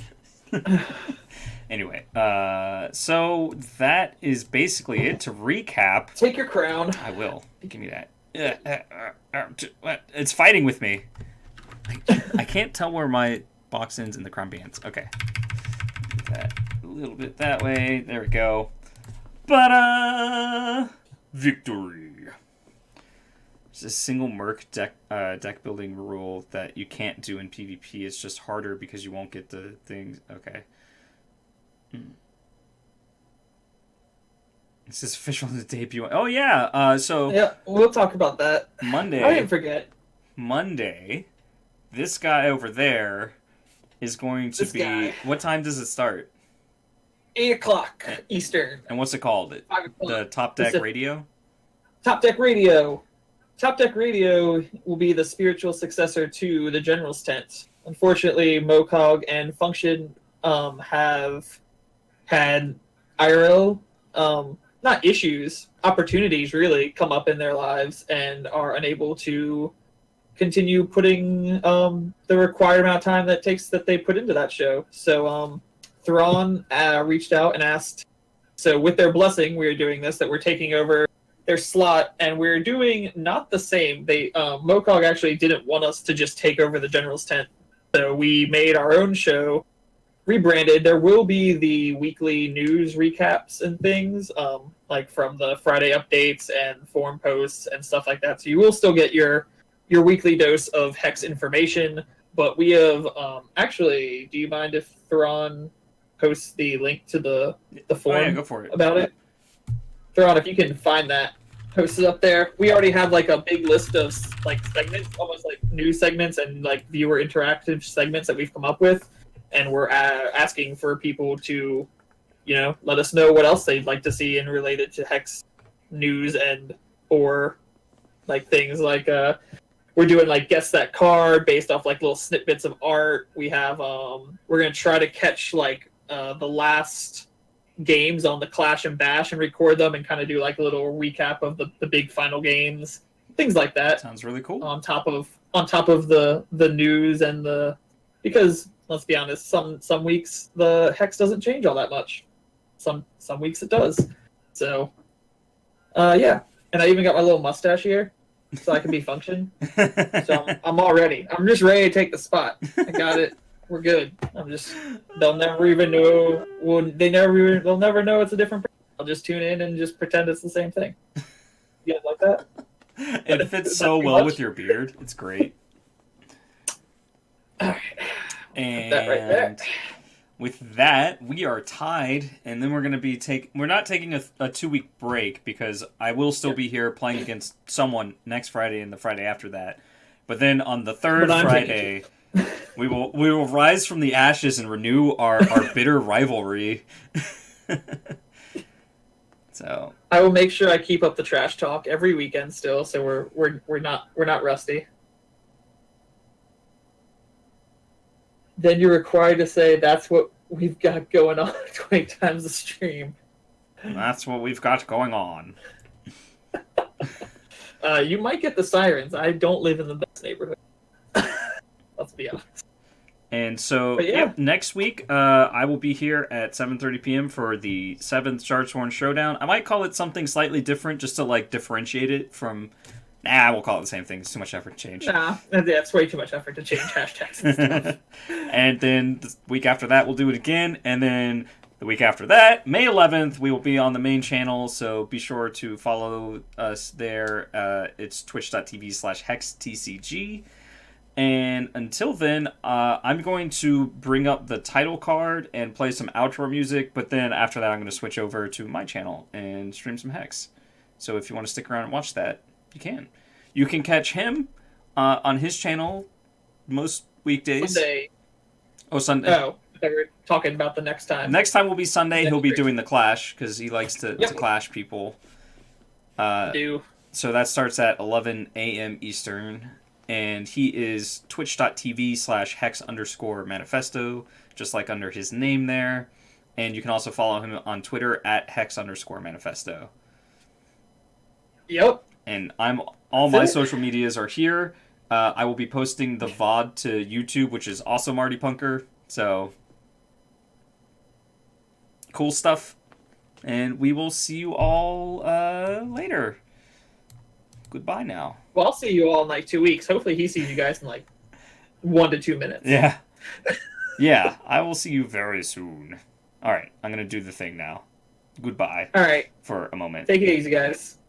anyway, so that is basically it. To recap, take your crown. I will. Give me that. It's fighting with me. I can't tell where my box ends in the crown begins. Okay, that a little bit that way. There we go. But victory. There's a single merc deck building rule that you can't do in PvP. It's just harder because you won't get the things. Okay. This is official in the debut. Oh yeah. So yeah, we'll talk about that. Monday. I didn't forget. Monday. This guy over there is going to be. What time does it start? 8:00 Eastern. And what's it called? The Top Deck Radio? Top Deck Radio. Top Deck Radio will be the spiritual successor to the General's Tent. Unfortunately, Mocog and Function have had IRL, not issues, opportunities really come up in their lives and are unable to continue putting the required amount of time that they put into that show. So Thrawn reached out and asked, so with their blessing, we're doing this, that we're taking over their slot, and we're doing not the same. They Mocog actually didn't want us to just take over the General's Tent, so we made our own show rebranded. There will be the weekly news recaps and things, like from the Friday updates and forum posts and stuff like that. So you will still get your weekly dose of Hex information. But we have actually. Do you mind if Thrawn posts the link to the forum Oh yeah, go for it. about it? Thrawn, if you can find that, post it up there. We already have like a big list of like segments, almost like news segments and like viewer interactive segments that we've come up with, and we're asking for people to, let us know what else they'd like to see in related to Hex news and or like things like we're doing like guess that card based off like little snippets of art. We have we're gonna try to catch like the last games on the Clash and Bash and record them and kind of do like a little recap of the big final games, things like that. Sounds really cool. On top of the news and because let's be honest, some weeks the Hex doesn't change all that much. Some weeks it does. So yeah, and I even got my little mustache here so I can be function. So I'm all ready. I'm just ready to take the spot. I got it. We're good. They'll never even know. They'll never know it's a different person. I'll just tune in and just pretend it's the same thing. You guys like that? It fits so well with your beard. It's great. All right. And Put that right there. with that, we are tied, and then we're going to be we're not taking a 2-week break because I will still be here playing against someone next Friday and the Friday after that. But then on the third Friday, we will rise from the ashes and renew our bitter rivalry. So I will make sure I keep up the trash talk every weekend still, so we're not rusty. Then you're required to say that's what we've got going on 20 times the stream. that's what we've got going on. You might get the sirens. I don't live in the best neighborhood. Let's be honest. And so, But yeah. yep, next week, I will be here at 7:30 p.m. for the 7th Shardsworn Showdown. I might call it something slightly different just to, like, differentiate it from... Nah, we'll call it the same thing. It's too much effort to change. Nah, that's way too much effort to change hashtags and stuff. And then the week after that, we'll do it again. And then the week after that, May 11th, we will be on the main channel. So be sure to follow us there. It's twitch.tv/hextcg. And until then, I'm going to bring up the title card and play some outro music. But then after that, I'm going to switch over to my channel and stream some Hex. So if you want to stick around and watch that, you can. You can catch him on his channel most weekdays. Sunday. Oh, Sunday. Oh, they were talking about the next time. Next time will be Sunday. He'll be Next doing the Clash because he likes to clash people. Do. So that starts at 11 a.m. Eastern. And he is twitch.tv/hex_manifesto, just like under his name there. And you can also follow him on Twitter at hex_manifesto. Yep. And all my social medias are here. I will be posting the VOD to YouTube, which is also martypunker. So, cool stuff. And we will see you all later. Goodbye now. Well, I'll see you all in like 2 weeks. Hopefully he sees you guys in like 1 to 2 minutes. Yeah. Yeah, I will see you very soon. All right, I'm going to do the thing now. Goodbye. All right. For a moment. Take it easy, guys.